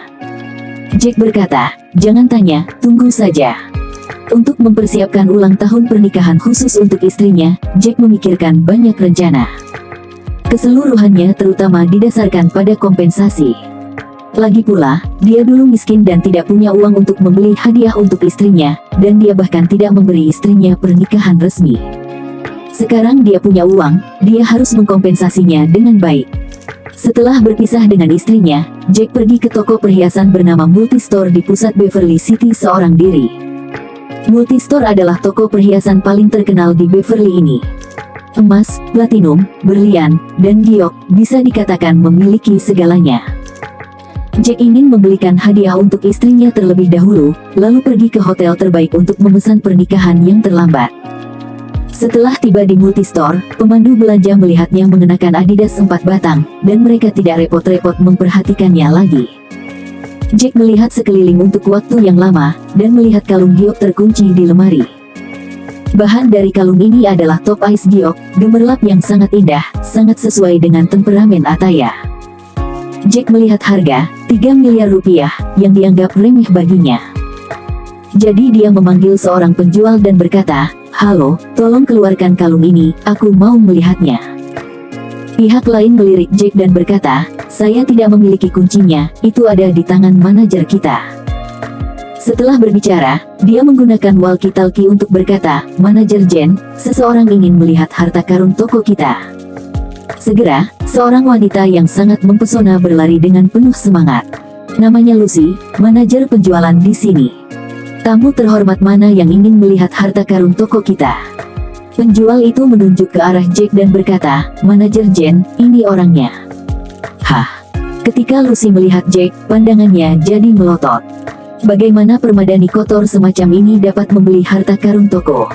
Jack berkata, "Jangan tanya, tunggu saja." Untuk mempersiapkan ulang tahun pernikahan khusus untuk istrinya, Jack memikirkan banyak rencana. Keseluruhannya terutama didasarkan pada kompensasi. Lagi pula, dia dulu miskin dan tidak punya uang untuk membeli hadiah untuk istrinya, dan dia bahkan tidak memberi istrinya pernikahan resmi. Sekarang dia punya uang, dia harus mengkompensasinya dengan baik. Setelah berpisah dengan istrinya, Jack pergi ke toko perhiasan bernama Multistore di pusat Beverly City seorang diri. Multistore adalah toko perhiasan paling terkenal di Beverly ini. Emas, platinum, berlian, dan giok bisa dikatakan memiliki segalanya. Jack ingin membelikan hadiah untuk istrinya terlebih dahulu, lalu pergi ke hotel terbaik untuk memesan pernikahan yang terlambat. Setelah tiba di Multistore, pemandu belanja melihatnya mengenakan Adidas 4 batang, dan mereka tidak repot-repot memperhatikannya lagi. Jack melihat sekeliling untuk waktu yang lama, dan melihat kalung giok terkunci di lemari. Bahan dari kalung ini adalah top ice giok, gemerlap yang sangat indah, sangat sesuai dengan temperamen Ataya. Jack melihat harga, 3 miliar rupiah, yang dianggap remeh baginya. Jadi dia memanggil seorang penjual dan berkata, "Halo, tolong keluarkan kalung ini, aku mau melihatnya." Pihak lain melirik Jack dan berkata, "Saya tidak memiliki kuncinya, itu ada di tangan manajer kita." Setelah berbicara, dia menggunakan walkie-talkie untuk berkata, "Manajer Jen, seseorang ingin melihat harta karun toko kita." Segera, seorang wanita yang sangat mempesona berlari dengan penuh semangat. Namanya Lucy, manajer penjualan di sini. "Tamu terhormat mana yang ingin melihat harta karun toko kita?" Penjual itu menunjuk ke arah Jack dan berkata, "Manajer Jen, ini orangnya." Hah? Ketika Lucy melihat Jack, pandangannya jadi melotot. Bagaimana permadani kotor semacam ini dapat membeli harta karun toko?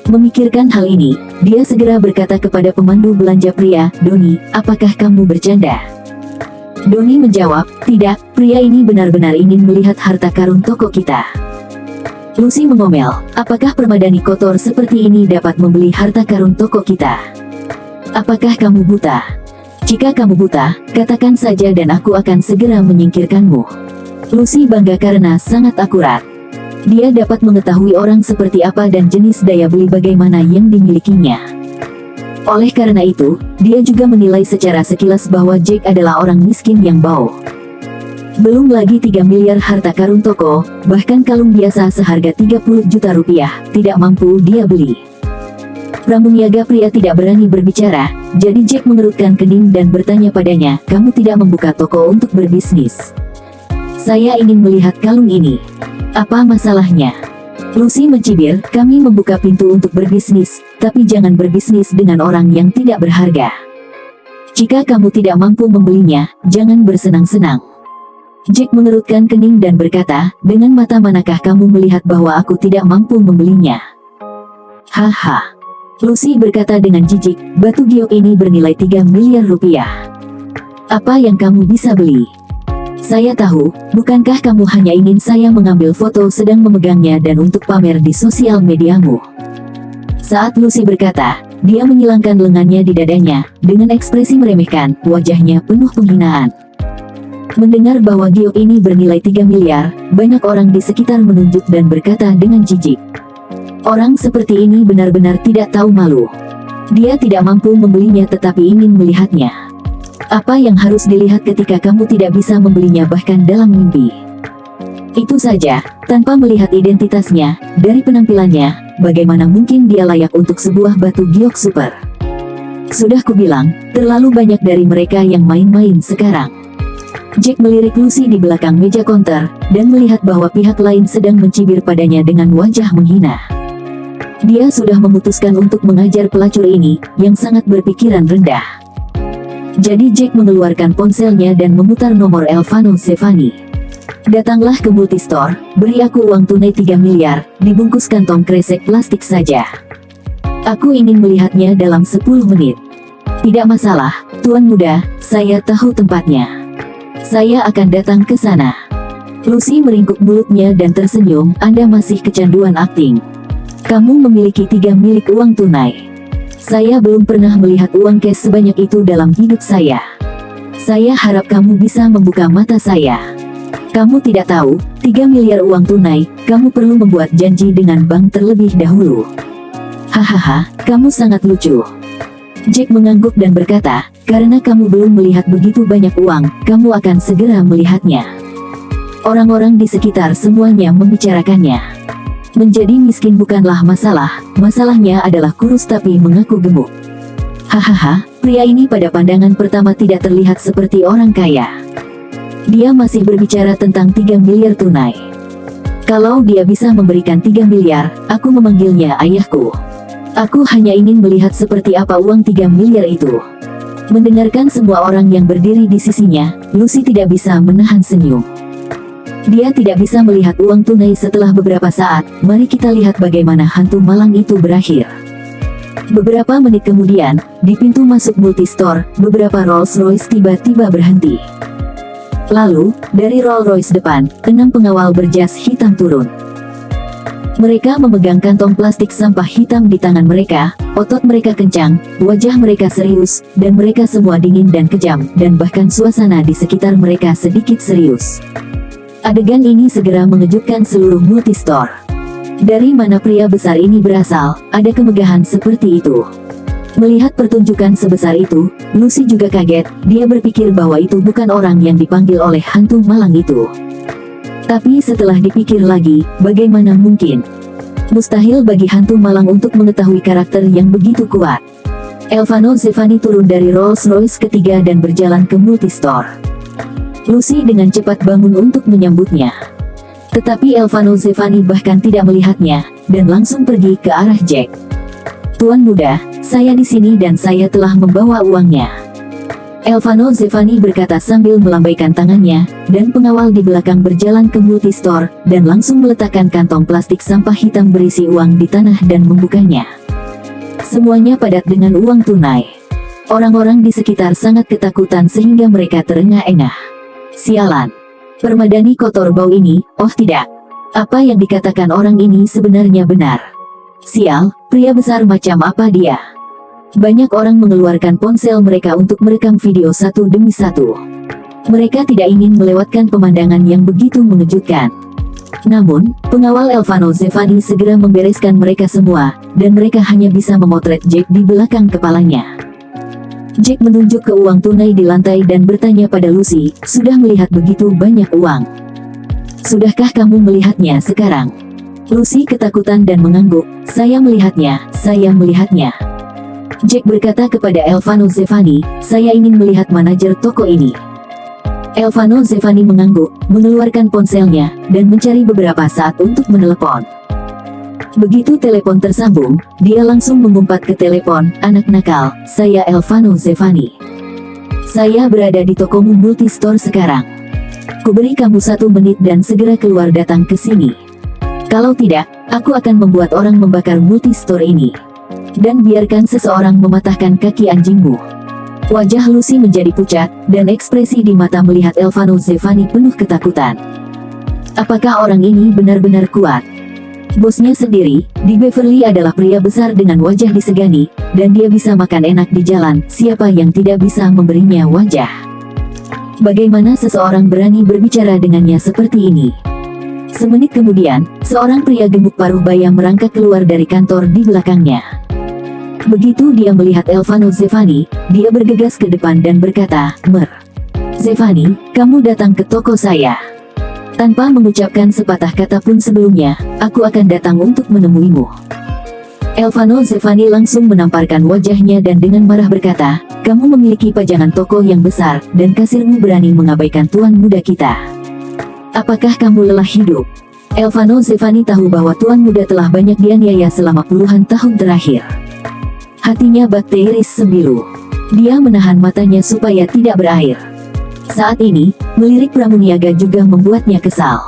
Memikirkan hal ini, dia segera berkata kepada pemandu belanja pria, "Doni, apakah kamu bercanda?" Doni menjawab, "Tidak, pria ini benar-benar ingin melihat harta karun toko kita." Lucy mengomel, apakah permadani kotor seperti ini dapat membeli harta karun toko kita? Apakah kamu buta? Jika kamu buta, katakan saja dan aku akan segera menyingkirkanmu. Lucy bangga karena sangat akurat. Dia dapat mengetahui orang seperti apa dan jenis daya beli bagaimana yang dimilikinya. Oleh karena itu, dia juga menilai secara sekilas bahwa Jack adalah orang miskin yang bau. Belum lagi 3 miliar harta karun toko, bahkan kalung biasa seharga 30 juta rupiah, tidak mampu dia beli. Pramuniaga pria tidak berani berbicara, jadi Jack mengerutkan kening dan bertanya padanya, kamu tidak membuka toko untuk berbisnis? Saya ingin melihat kalung ini. Apa masalahnya? Lucy mencibir, kami membuka pintu untuk berbisnis, tapi jangan berbisnis dengan orang yang tidak berharga. Jika kamu tidak mampu membelinya, jangan bersenang-senang. Jack mengerutkan kening dan berkata, dengan mata manakah kamu melihat bahwa aku tidak mampu membelinya? Haha. Lucy berkata dengan jijik, batu giok ini bernilai 3 miliar rupiah. Apa yang kamu bisa beli? Saya tahu, bukankah kamu hanya ingin saya mengambil foto sedang memegangnya dan untuk pamer di sosial mediamu? Saat Lucy berkata, dia menyilangkan lengannya di dadanya, dengan ekspresi meremehkan, wajahnya penuh penghinaan. Mendengar bahwa giok ini bernilai 3 miliar, banyak orang di sekitar menunjuk dan berkata dengan jijik. Orang seperti ini benar-benar tidak tahu malu. Dia tidak mampu membelinya tetapi ingin melihatnya. Apa yang harus dilihat ketika kamu tidak bisa membelinya bahkan dalam mimpi? Itu saja, tanpa melihat identitasnya, dari penampilannya, bagaimana mungkin dia layak untuk sebuah batu giok super? Sudah kubilang, terlalu banyak dari mereka yang main-main sekarang. Jack melirik Lucy di belakang meja konter, dan melihat bahwa pihak lain sedang mencibir padanya dengan wajah menghina. Dia sudah memutuskan untuk mengajar pelacur ini, yang sangat berpikiran rendah. Jadi Jack mengeluarkan ponselnya dan memutar nomor Elvano Zevani. Datanglah ke Multistore, beri aku uang tunai 3 miliar, dibungkus kantong kresek plastik saja. Aku ingin melihatnya dalam 10 menit. Tidak masalah, Tuan Muda, saya tahu tempatnya. Saya akan datang ke sana. Lucy meringkuk mulutnya dan tersenyum, Anda masih kecanduan akting. Kamu memiliki 3 milik uang tunai. Saya belum pernah melihat uang cash sebanyak itu dalam hidup saya. Saya harap kamu bisa membuka mata saya. Kamu tidak tahu, 3 miliar uang tunai, kamu perlu membuat janji dengan bank terlebih dahulu. Hahaha, kamu sangat lucu. Jack mengangguk dan berkata, karena kamu belum melihat begitu banyak uang, kamu akan segera melihatnya. Orang-orang di sekitar semuanya membicarakannya. Menjadi miskin bukanlah masalah, masalahnya adalah kurus tapi mengaku gemuk. Hahaha, pria ini pada pandangan pertama tidak terlihat seperti orang kaya. Dia masih berbicara tentang 3 miliar tunai. Kalau dia bisa memberikan 3 miliar, aku memanggilnya ayahku. Aku hanya ingin melihat seperti apa uang 3 miliar itu. Mendengarkan semua orang yang berdiri di sisinya, Lucy tidak bisa menahan senyum. Dia tidak bisa melihat uang tunai setelah beberapa saat. Mari kita lihat bagaimana hantu malang itu berakhir. Beberapa menit kemudian, di pintu masuk Multistore, beberapa Rolls-Royce tiba-tiba berhenti. Lalu, dari Rolls-Royce depan, 6 pengawal berjas hitam turun. Mereka memegang kantong plastik sampah hitam di tangan mereka, otot mereka kencang, wajah mereka serius, dan mereka semua dingin dan kejam, dan bahkan suasana di sekitar mereka sedikit serius. Adegan ini segera mengejutkan seluruh Multistore. Dari mana pria besar ini berasal, ada kemegahan seperti itu? Melihat pertunjukan sebesar itu, Lucy juga kaget, dia berpikir bahwa itu bukan orang yang dipanggil oleh hantu malang itu. Tapi setelah dipikir lagi, bagaimana mungkin? Mustahil bagi hantu malang untuk mengetahui karakter yang begitu kuat. Elvano Zevani turun dari Rolls-Royce ketiga dan berjalan ke Multistore. Lucy dengan cepat bangun untuk menyambutnya. Tetapi Elvano Zevani bahkan tidak melihatnya, dan langsung pergi ke arah Jack. Tuan Muda, saya di sini dan saya telah membawa uangnya. Elvano Zevani berkata sambil melambaikan tangannya, dan pengawal di belakang berjalan ke Multistore, dan langsung meletakkan kantong plastik sampah hitam berisi uang di tanah dan membukanya. Semuanya padat dengan uang tunai. Orang-orang di sekitar sangat ketakutan sehingga mereka terengah-engah. Sialan. Permadani kotor bau ini, oh tidak. Apa yang dikatakan orang ini sebenarnya benar. Sial, pria besar macam apa dia? Banyak orang mengeluarkan ponsel mereka untuk merekam video satu demi satu. Mereka tidak ingin melewatkan pemandangan yang begitu mengejutkan. Namun, pengawal Elvano Zevani segera membereskan mereka semua, dan mereka hanya bisa memotret Jack di belakang kepalanya. Jack menunjuk ke uang tunai di lantai dan bertanya pada Lucy, sudah melihat begitu banyak uang? Sudahkah kamu melihatnya sekarang? Lucy ketakutan dan mengangguk, saya melihatnya, saya melihatnya. Jack berkata kepada Elvano Zevani, saya ingin melihat manajer toko ini. Elvano Zevani mengangguk, mengeluarkan ponselnya, dan mencari beberapa saat untuk menelepon. Begitu telepon tersambung, dia langsung mengumpat ke telepon, anak nakal, saya Elvano Zevani. Saya berada di tokomu multistore sekarang. Kuberi kamu 1 menit dan segera keluar datang ke sini. Kalau tidak, aku akan membuat orang membakar multistore ini. Dan biarkan seseorang mematahkan kaki anjingmu. Wajah Lucy menjadi pucat, dan ekspresi di mata melihat Elvano Zevani penuh ketakutan. Apakah orang ini benar-benar kuat? Bosnya sendiri, di Beverly adalah pria besar dengan wajah disegani, dan dia bisa makan enak di jalan, siapa yang tidak bisa memberinya wajah? Bagaimana seseorang berani berbicara dengannya seperti ini? Semenit kemudian, seorang pria gemuk paruh baya merangkak keluar dari kantor di belakangnya. Begitu dia melihat Elvano Zevani, dia bergegas ke depan dan berkata, Zevani, kamu datang ke toko saya. Tanpa mengucapkan sepatah kata pun sebelumnya, aku akan datang untuk menemuimu. Elvano Zevani langsung menamparkan wajahnya dan dengan marah berkata, kamu memiliki pajangan toko yang besar, dan kasirmu berani mengabaikan tuan muda kita. Apakah kamu lelah hidup? Elvano Zevani tahu bahwa tuan muda telah banyak dianiaya selama puluhan tahun terakhir. Hatinya bak teiris sembilu. Dia menahan matanya supaya tidak berair. Saat ini, melirik Pramuniaga juga membuatnya kesal.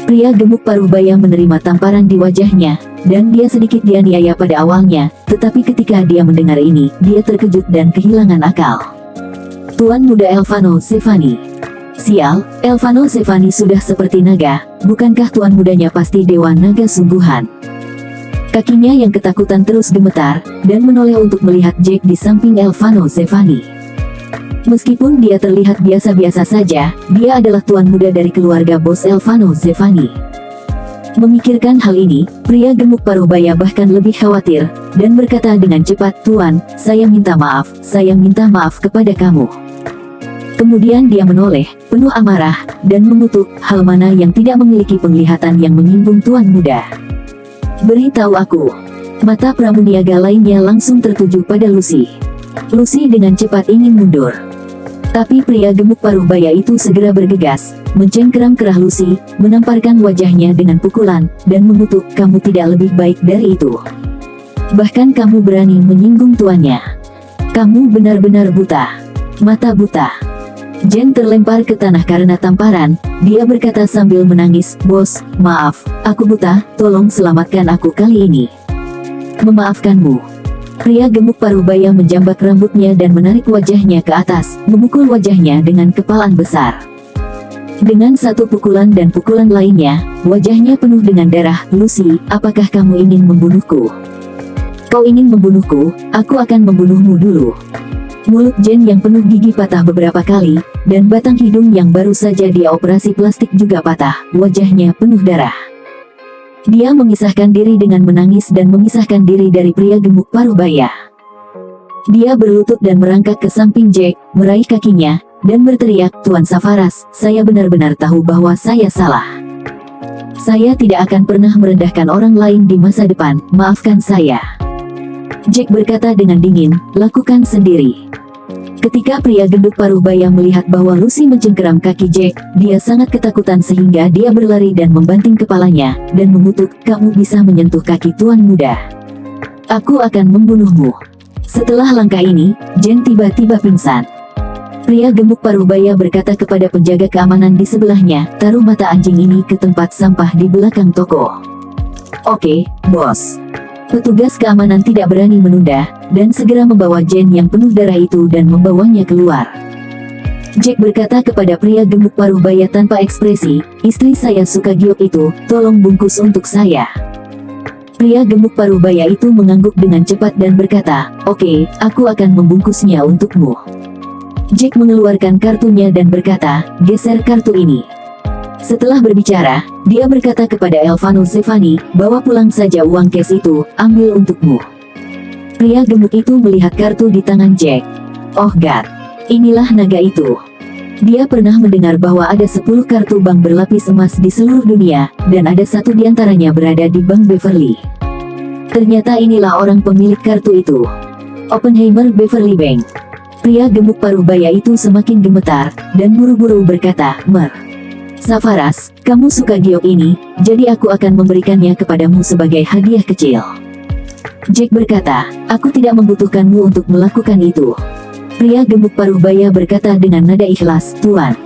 Pria gemuk paruh baya menerima tamparan di wajahnya, dan dia sedikit dianiaya pada awalnya, tetapi ketika dia mendengar ini, dia terkejut dan kehilangan akal. Tuan muda Elvano Zevani. Sial, Elvano Zevani sudah seperti naga, bukankah tuan mudanya pasti dewa naga sungguhan? Kakinya yang ketakutan terus gemetar, dan menoleh untuk melihat Jack di samping Elvano Zevani. Meskipun dia terlihat biasa-biasa saja, dia adalah tuan muda dari keluarga bos Elvano Zevani. Memikirkan hal ini, pria gemuk paruh baya bahkan lebih khawatir, dan berkata dengan cepat, Tuan, saya minta maaf kepada kamu. Kemudian dia menoleh, penuh amarah, dan mengutuk, hal mana yang tidak memiliki penglihatan yang menyinggung tuan muda. Beritahu aku. Mata Pramuniaga lainnya langsung tertuju pada Lucy. Lucy dengan cepat ingin mundur. Tapi pria gemuk paruh baya itu segera bergegas, mencengkeram kerah Lucy, menamparkan wajahnya dengan pukulan, dan mengutuk, kamu tidak lebih baik dari itu. Bahkan kamu berani menyinggung tuannya. Kamu benar-benar buta. Mata buta. Jen terlempar ke tanah karena tamparan, dia berkata sambil menangis, bos, maaf, aku buta, tolong selamatkan aku kali ini. Memaafkanmu. Pria gemuk paruh baya menjambak rambutnya dan menarik wajahnya ke atas, memukul wajahnya dengan kepalan besar. Dengan satu pukulan dan pukulan lainnya, wajahnya penuh dengan darah. Lucy, apakah kamu ingin membunuhku? Kau ingin membunuhku, aku akan membunuhmu dulu. Mulut Jen yang penuh gigi patah beberapa kali, dan batang hidung yang baru saja dia operasi plastik juga patah, wajahnya penuh darah. Dia memisahkan diri dengan menangis dan memisahkan diri dari pria gemuk paruh baya. Dia berlutut dan merangkak ke samping Jack, meraih kakinya, dan berteriak, Tuan Savaras, saya benar-benar tahu bahwa saya salah. Saya tidak akan pernah merendahkan orang lain di masa depan, maafkan saya. Jack berkata dengan dingin, lakukan sendiri. Ketika pria gendut paruh baya melihat bahwa Lucy mencengkeram kaki Jack, dia sangat ketakutan sehingga dia berlari dan membanting kepalanya, dan mengutuk, kamu bisa menyentuh kaki tuan muda. Aku akan membunuhmu. Setelah langkah ini, Jen tiba-tiba pingsan. Pria gemuk paruh baya berkata kepada penjaga keamanan di sebelahnya, taruh mata anjing ini ke tempat sampah di belakang toko. Oke, bos. Petugas keamanan tidak berani menunda, dan segera membawa Jen yang penuh darah itu dan membawanya keluar. Jack berkata kepada pria gemuk paruh baya tanpa ekspresi, "Istri saya suka giok itu, tolong bungkus untuk saya." Pria gemuk paruh baya itu mengangguk dengan cepat dan berkata, "Oke, aku akan membungkusnya untukmu." Jack mengeluarkan kartunya dan berkata, "Geser kartu ini." Setelah berbicara, dia berkata kepada Elvano Zevani, "Bawa pulang saja uang cash itu, ambil untukmu." Pria gemuk itu melihat kartu di tangan Jack. "Oh God, inilah naga itu." Dia pernah mendengar bahwa ada 10 kartu bank berlapis emas di seluruh dunia, dan ada satu di antaranya berada di Bank Beverly. Ternyata inilah orang pemilik kartu itu. Oppenheimer Beverly Bank. Pria gemuk paruh baya itu semakin gemetar, dan buru-buru berkata, "Safaras, kamu suka giok ini, jadi aku akan memberikannya kepadamu sebagai hadiah kecil." Jack berkata, "Aku tidak membutuhkanmu untuk melakukan itu." Pria gemuk paruh baya berkata dengan nada ikhlas, "Tuan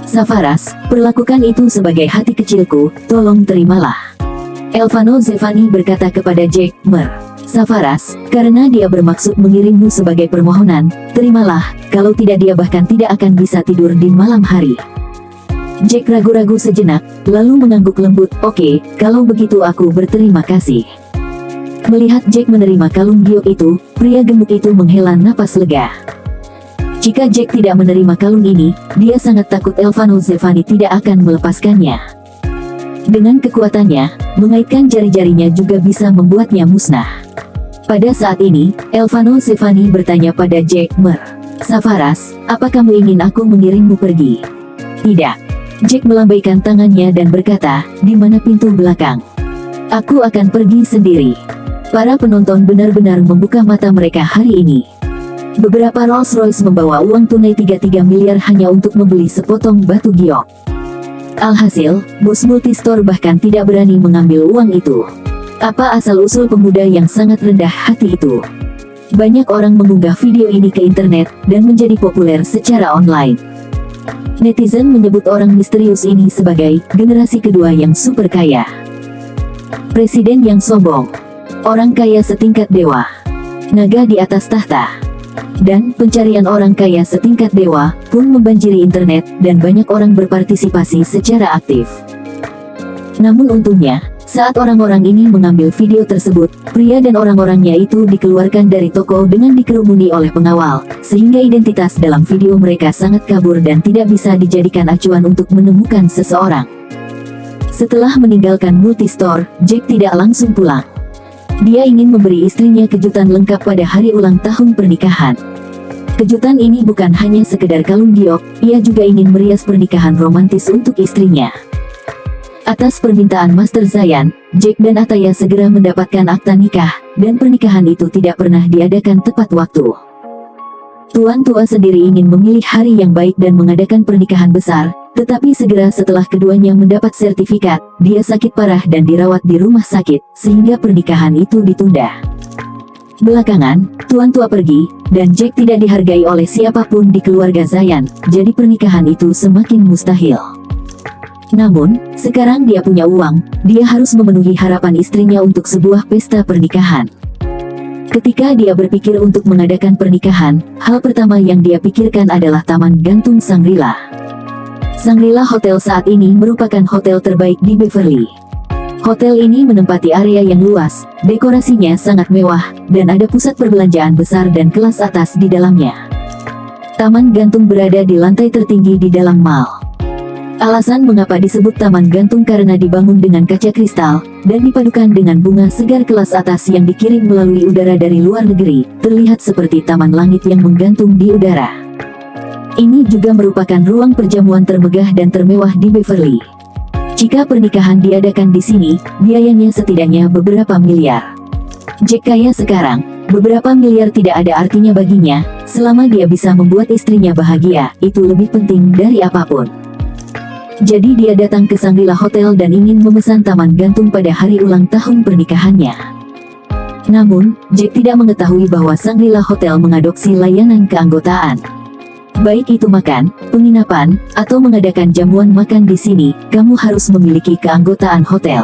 Safaras, perlakukan itu sebagai hati kecilku, tolong terimalah." Elvano Zevani berkata kepada Jack, "Safaras, karena dia bermaksud mengirimmu sebagai permohonan, terimalah, kalau tidak dia bahkan tidak akan bisa tidur di malam hari." Jack ragu-ragu sejenak, lalu mengangguk lembut, "Oke, kalau begitu aku berterima kasih." Melihat Jack menerima kalung giok itu, pria gemuk itu menghela napas lega. Jika Jack tidak menerima kalung ini, dia sangat takut Elvano Zevani tidak akan melepaskannya. Dengan kekuatannya, mengaitkan jari-jarinya juga bisa membuatnya musnah. Pada saat ini, Elvano Zevani bertanya pada Jack, "Safaras, apa kamu ingin aku mengirimmu pergi?" "Tidak." Jack melambaikan tangannya dan berkata, "Di mana pintu belakang? Aku akan pergi sendiri." Para penonton benar-benar membuka mata mereka hari ini. Beberapa Rolls-Royce membawa uang tunai 33 miliar hanya untuk membeli sepotong batu giok. Alhasil, bos multistore bahkan tidak berani mengambil uang itu. Apa asal-usul pemuda yang sangat rendah hati itu? Banyak orang mengunggah video ini ke internet, dan menjadi populer secara online. Netizen menyebut orang misterius ini sebagai generasi kedua yang super kaya. Presiden yang sombong. Orang kaya setingkat dewa. Naga di atas tahta. Dan pencarian orang kaya setingkat dewa pun membanjiri internet, dan banyak orang berpartisipasi secara aktif. Namun untungnya, saat orang-orang ini mengambil video tersebut, pria dan orang-orangnya itu dikeluarkan dari toko dengan dikerumuni oleh pengawal, sehingga identitas dalam video mereka sangat kabur dan tidak bisa dijadikan acuan untuk menemukan seseorang. Setelah meninggalkan multistore, Jack tidak langsung pulang. Dia ingin memberi istrinya kejutan lengkap pada hari ulang tahun pernikahan. Kejutan ini bukan hanya sekedar kalung giok, ia juga ingin merias pernikahan romantis untuk istrinya. Atas permintaan Master Zayan, Jack dan Ataya segera mendapatkan akta nikah, dan pernikahan itu tidak pernah diadakan tepat waktu. Tuan tua sendiri ingin memilih hari yang baik dan mengadakan pernikahan besar, tetapi segera setelah keduanya mendapat sertifikat, dia sakit parah dan dirawat di rumah sakit, sehingga pernikahan itu ditunda. Belakangan, tuan tua pergi, dan Jack tidak dihargai oleh siapapun di keluarga Zayan, jadi pernikahan itu semakin mustahil. Namun, sekarang dia punya uang, dia harus memenuhi harapan istrinya untuk sebuah pesta pernikahan. Ketika dia berpikir untuk mengadakan pernikahan, hal pertama yang dia pikirkan adalah Taman Gantung Shangri-La. Shangri-La Hotel saat ini merupakan hotel terbaik di Beverly. Hotel ini menempati area yang luas, dekorasinya sangat mewah, dan ada pusat perbelanjaan besar dan kelas atas di dalamnya. Taman Gantung berada di lantai tertinggi di dalam mall. Alasan mengapa disebut Taman Gantung karena dibangun dengan kaca kristal, dan dipadukan dengan bunga segar kelas atas yang dikirim melalui udara dari luar negeri, terlihat seperti taman langit yang menggantung di udara. Ini juga merupakan ruang perjamuan termegah dan termewah di Beverly. Jika pernikahan diadakan di sini, biayanya setidaknya beberapa miliar. Jack kaya sekarang, beberapa miliar tidak ada artinya baginya, selama dia bisa membuat istrinya bahagia, itu lebih penting dari apapun. Jadi dia datang ke Shangri-La Hotel dan ingin memesan taman gantung pada hari ulang tahun pernikahannya. Namun, Jack tidak mengetahui bahwa Shangri-La Hotel mengadopsi layanan keanggotaan. Baik itu makan, penginapan, atau mengadakan jamuan makan di sini, kamu harus memiliki keanggotaan hotel.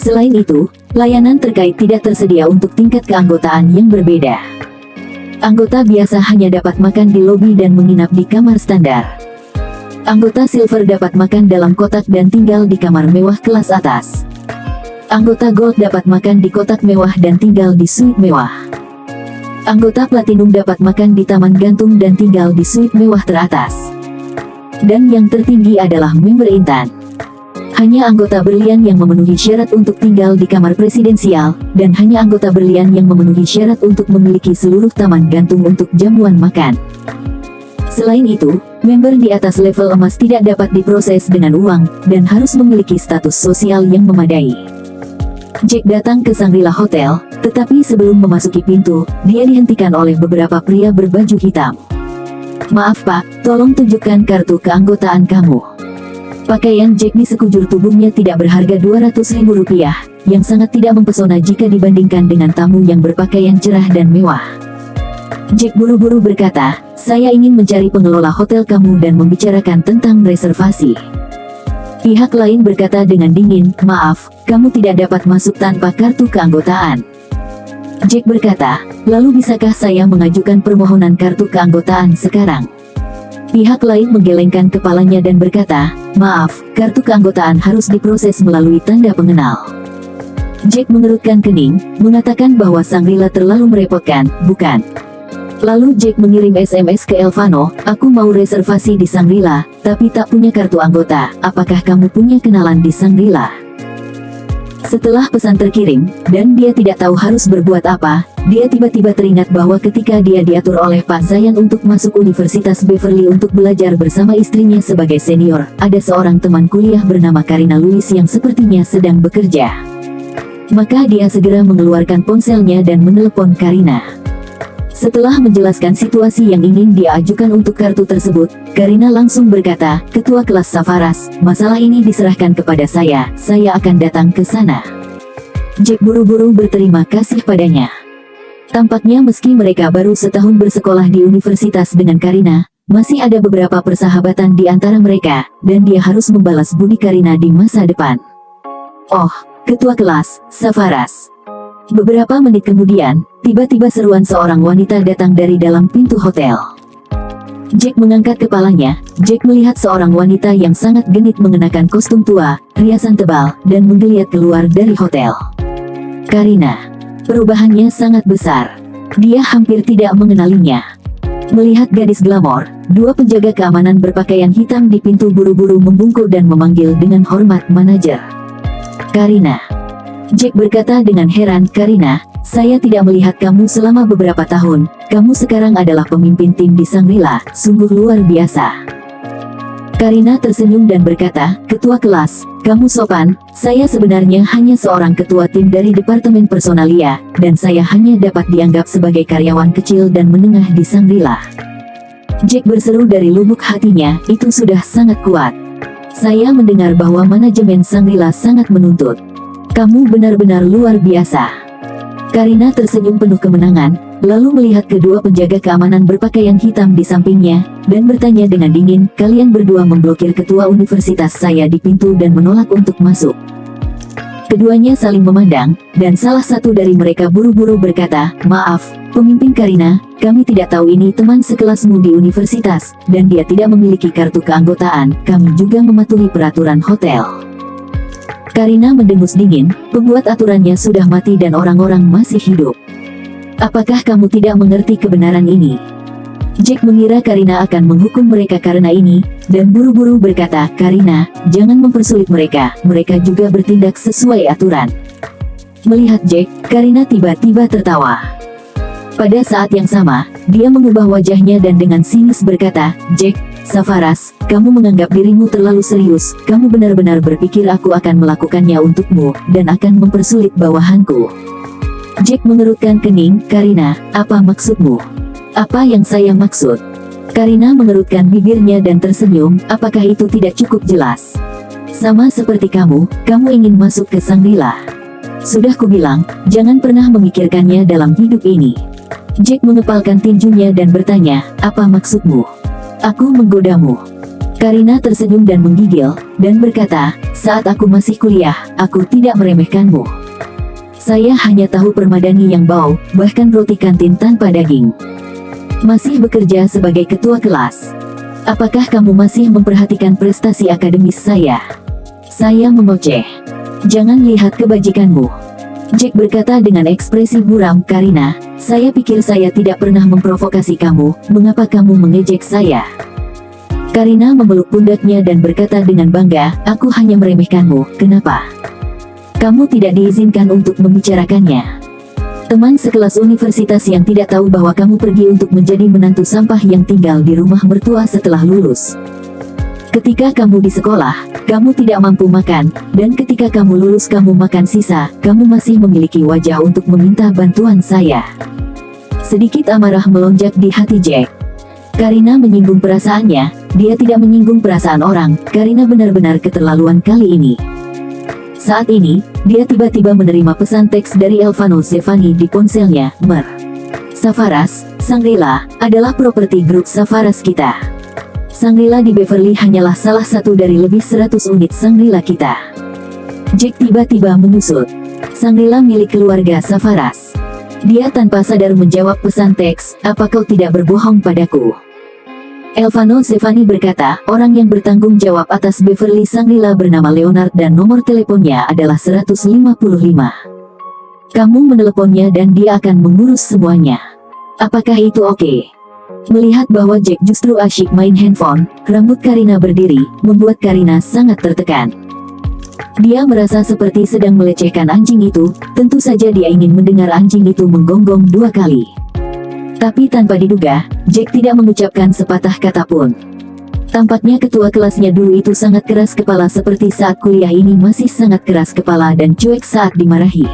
Selain itu, layanan terkait tidak tersedia untuk tingkat keanggotaan yang berbeda. Anggota biasa hanya dapat makan di lobi dan menginap di kamar standar. Anggota silver dapat makan dalam kotak dan tinggal di kamar mewah kelas atas. Anggota gold dapat makan di kotak mewah dan tinggal di suite mewah. Anggota platinum dapat makan di taman gantung dan tinggal di suite mewah teratas. Dan yang tertinggi adalah member intan. Hanya anggota berlian yang memenuhi syarat untuk tinggal di kamar presidensial, dan hanya anggota berlian yang memenuhi syarat untuk memiliki seluruh taman gantung untuk jamuan makan. Selain itu, member di atas level emas tidak dapat diproses dengan uang, dan harus memiliki status sosial yang memadai. Jack datang ke Shangri-La Hotel, tetapi sebelum memasuki pintu, dia dihentikan oleh beberapa pria berbaju hitam. "Maaf Pak, tolong tunjukkan kartu keanggotaan kamu." Pakaian Jack di sekujur tubuhnya tidak berharga Rp200.000, yang sangat tidak mempesona jika dibandingkan dengan tamu yang berpakaian cerah dan mewah. Jack buru-buru berkata, "Saya ingin mencari pengelola hotel kamu dan membicarakan tentang reservasi." Pihak lain berkata dengan dingin, "Maaf, kamu tidak dapat masuk tanpa kartu keanggotaan." Jack berkata, "Lalu bisakah saya mengajukan permohonan kartu keanggotaan sekarang?" Pihak lain menggelengkan kepalanya dan berkata, "Maaf, kartu keanggotaan harus diproses melalui tanda pengenal." Jack mengerutkan kening, mengatakan bahwa Shangri-La terlalu merepotkan, bukan? Lalu Jack mengirim SMS ke Elvano, "Aku mau reservasi di Shangri-La, tapi tak punya kartu anggota. Apakah kamu punya kenalan di Shangri-La?" Setelah pesan terkirim, dan dia tidak tahu harus berbuat apa, dia tiba-tiba teringat bahwa ketika dia diatur oleh Pak Zayan untuk masuk Universitas Beverly untuk belajar bersama istrinya sebagai senior, ada seorang teman kuliah bernama Karina Lewis yang sepertinya sedang bekerja. Maka dia segera mengeluarkan ponselnya dan menelepon Karina. Setelah menjelaskan situasi yang ingin dia ajukan untuk kartu tersebut, Karina langsung berkata, "Ketua kelas Safaras, masalah ini diserahkan kepada saya akan datang ke sana." Jack buru-buru berterima kasih padanya. Tampaknya meski mereka baru setahun bersekolah di universitas dengan Karina, masih ada beberapa persahabatan di antara mereka, dan dia harus membalas budi Karina di masa depan. "Oh, ketua kelas, Safaras." Beberapa menit kemudian, tiba-tiba seruan seorang wanita datang dari dalam pintu hotel. Jack mengangkat kepalanya. Jack melihat seorang wanita yang sangat genit mengenakan kostum tua, riasan tebal, dan menggeliat keluar dari hotel. Karina. Perubahannya sangat besar. Dia hampir tidak mengenalinya. Melihat gadis glamor, dua penjaga keamanan berpakaian hitam di pintu buru-buru membungkuk dan memanggil dengan hormat manajer. "Karina." Jack berkata dengan heran, "Karina, saya tidak melihat kamu selama beberapa tahun. Kamu sekarang adalah pemimpin tim di Shangri-La, sungguh luar biasa." Karina tersenyum dan berkata, "Ketua kelas, kamu sopan. Saya sebenarnya hanya seorang ketua tim dari Departemen Personalia, dan saya hanya dapat dianggap sebagai karyawan kecil dan menengah di Shangri-La." Jack berseru dari lubuk hatinya, "Itu sudah sangat kuat. Saya mendengar bahwa manajemen Shangri-La sangat menuntut. Kamu benar-benar luar biasa." Karina tersenyum penuh kemenangan, lalu melihat kedua penjaga keamanan berpakaian hitam di sampingnya, dan bertanya dengan dingin, "Kalian berdua memblokir ketua universitas saya di pintu dan menolak untuk masuk." Keduanya saling memandang, dan salah satu dari mereka buru-buru berkata, "Maaf, pemimpin Karina, kami tidak tahu ini teman sekelasmu di universitas, dan dia tidak memiliki kartu keanggotaan. Kami juga mematuhi peraturan hotel." Karina mendengus dingin, "Pembuat aturannya sudah mati dan orang-orang masih hidup. Apakah kamu tidak mengerti kebenaran ini?" Jack mengira Karina akan menghukum mereka karena ini, dan buru-buru berkata, "Karina, jangan mempersulit mereka, mereka juga bertindak sesuai aturan." Melihat Jack, Karina tiba-tiba tertawa. Pada saat yang sama, dia mengubah wajahnya dan dengan sinis berkata, "Jack, Safaras, kamu menganggap dirimu terlalu serius. Kamu benar-benar berpikir aku akan melakukannya untukmu, dan akan mempersulit bawahanku." Jack mengerutkan kening. "Karina, apa maksudmu?" "Apa yang saya maksud?" Karina mengerutkan bibirnya dan tersenyum. "Apakah itu tidak cukup jelas? Sama seperti kamu ingin masuk ke Shangri-La. Sudah kubilang, jangan pernah memikirkannya dalam hidup ini." Jack mengepalkan tinjunya dan bertanya, "Apa maksudmu?" "Aku menggodamu." Karina tersenyum dan menggigil, dan berkata, "Saat aku masih kuliah, aku tidak meremehkanmu. Saya hanya tahu permadani yang bau, bahkan roti kantin tanpa daging. Masih bekerja sebagai ketua kelas. Apakah kamu masih memperhatikan prestasi akademis saya? Saya mengoceh. Jangan lihat kebajikanmu. Jack berkata dengan ekspresi buram. Karina, saya pikir saya tidak pernah memprovokasi kamu, mengapa kamu mengejek saya? Karina memeluk pundaknya dan berkata dengan bangga, aku hanya meremehkanmu, kenapa? Kamu tidak diizinkan untuk membicarakannya. Teman sekelas universitas yang tidak tahu bahwa kamu pergi untuk menjadi menantu sampah yang tinggal di rumah mertua setelah lulus. Ketika kamu di sekolah, kamu tidak mampu makan, dan ketika kamu lulus kamu makan sisa, kamu masih memiliki wajah untuk meminta bantuan saya. Sedikit amarah melonjak di hati Jack. Karina menyinggung perasaannya, dia tidak menyinggung perasaan orang, Karina benar-benar keterlaluan kali ini. Saat ini, dia tiba-tiba menerima pesan teks dari Elvano Zevani di ponselnya. Savaras, Shangri-La, adalah properti grup Savaras kita. Shangri-La di Beverly hanyalah salah satu dari lebih 100 unit Shangri-La kita. Jack tiba-tiba menyusut. Shangri-La milik keluarga Savaras. Dia tanpa sadar menjawab pesan teks, apa kau tidak berbohong padaku? Elvano Zevani berkata, orang yang bertanggung jawab atas Beverly Shangri-La bernama Leonard dan nomor teleponnya adalah 155. Kamu meneleponnya dan dia akan mengurus semuanya. Apakah itu oke? Melihat bahwa Jack justru asyik main handphone, rambut Karina berdiri, membuat Karina sangat tertekan. Dia merasa seperti sedang melecehkan anjing itu, tentu saja dia ingin mendengar anjing itu menggonggong 2 kali. Tapi tanpa diduga, Jack tidak mengucapkan sepatah kata pun. Tampaknya ketua kelasnya dulu itu sangat keras kepala seperti saat kuliah ini masih sangat keras kepala dan cuek saat dimarahi.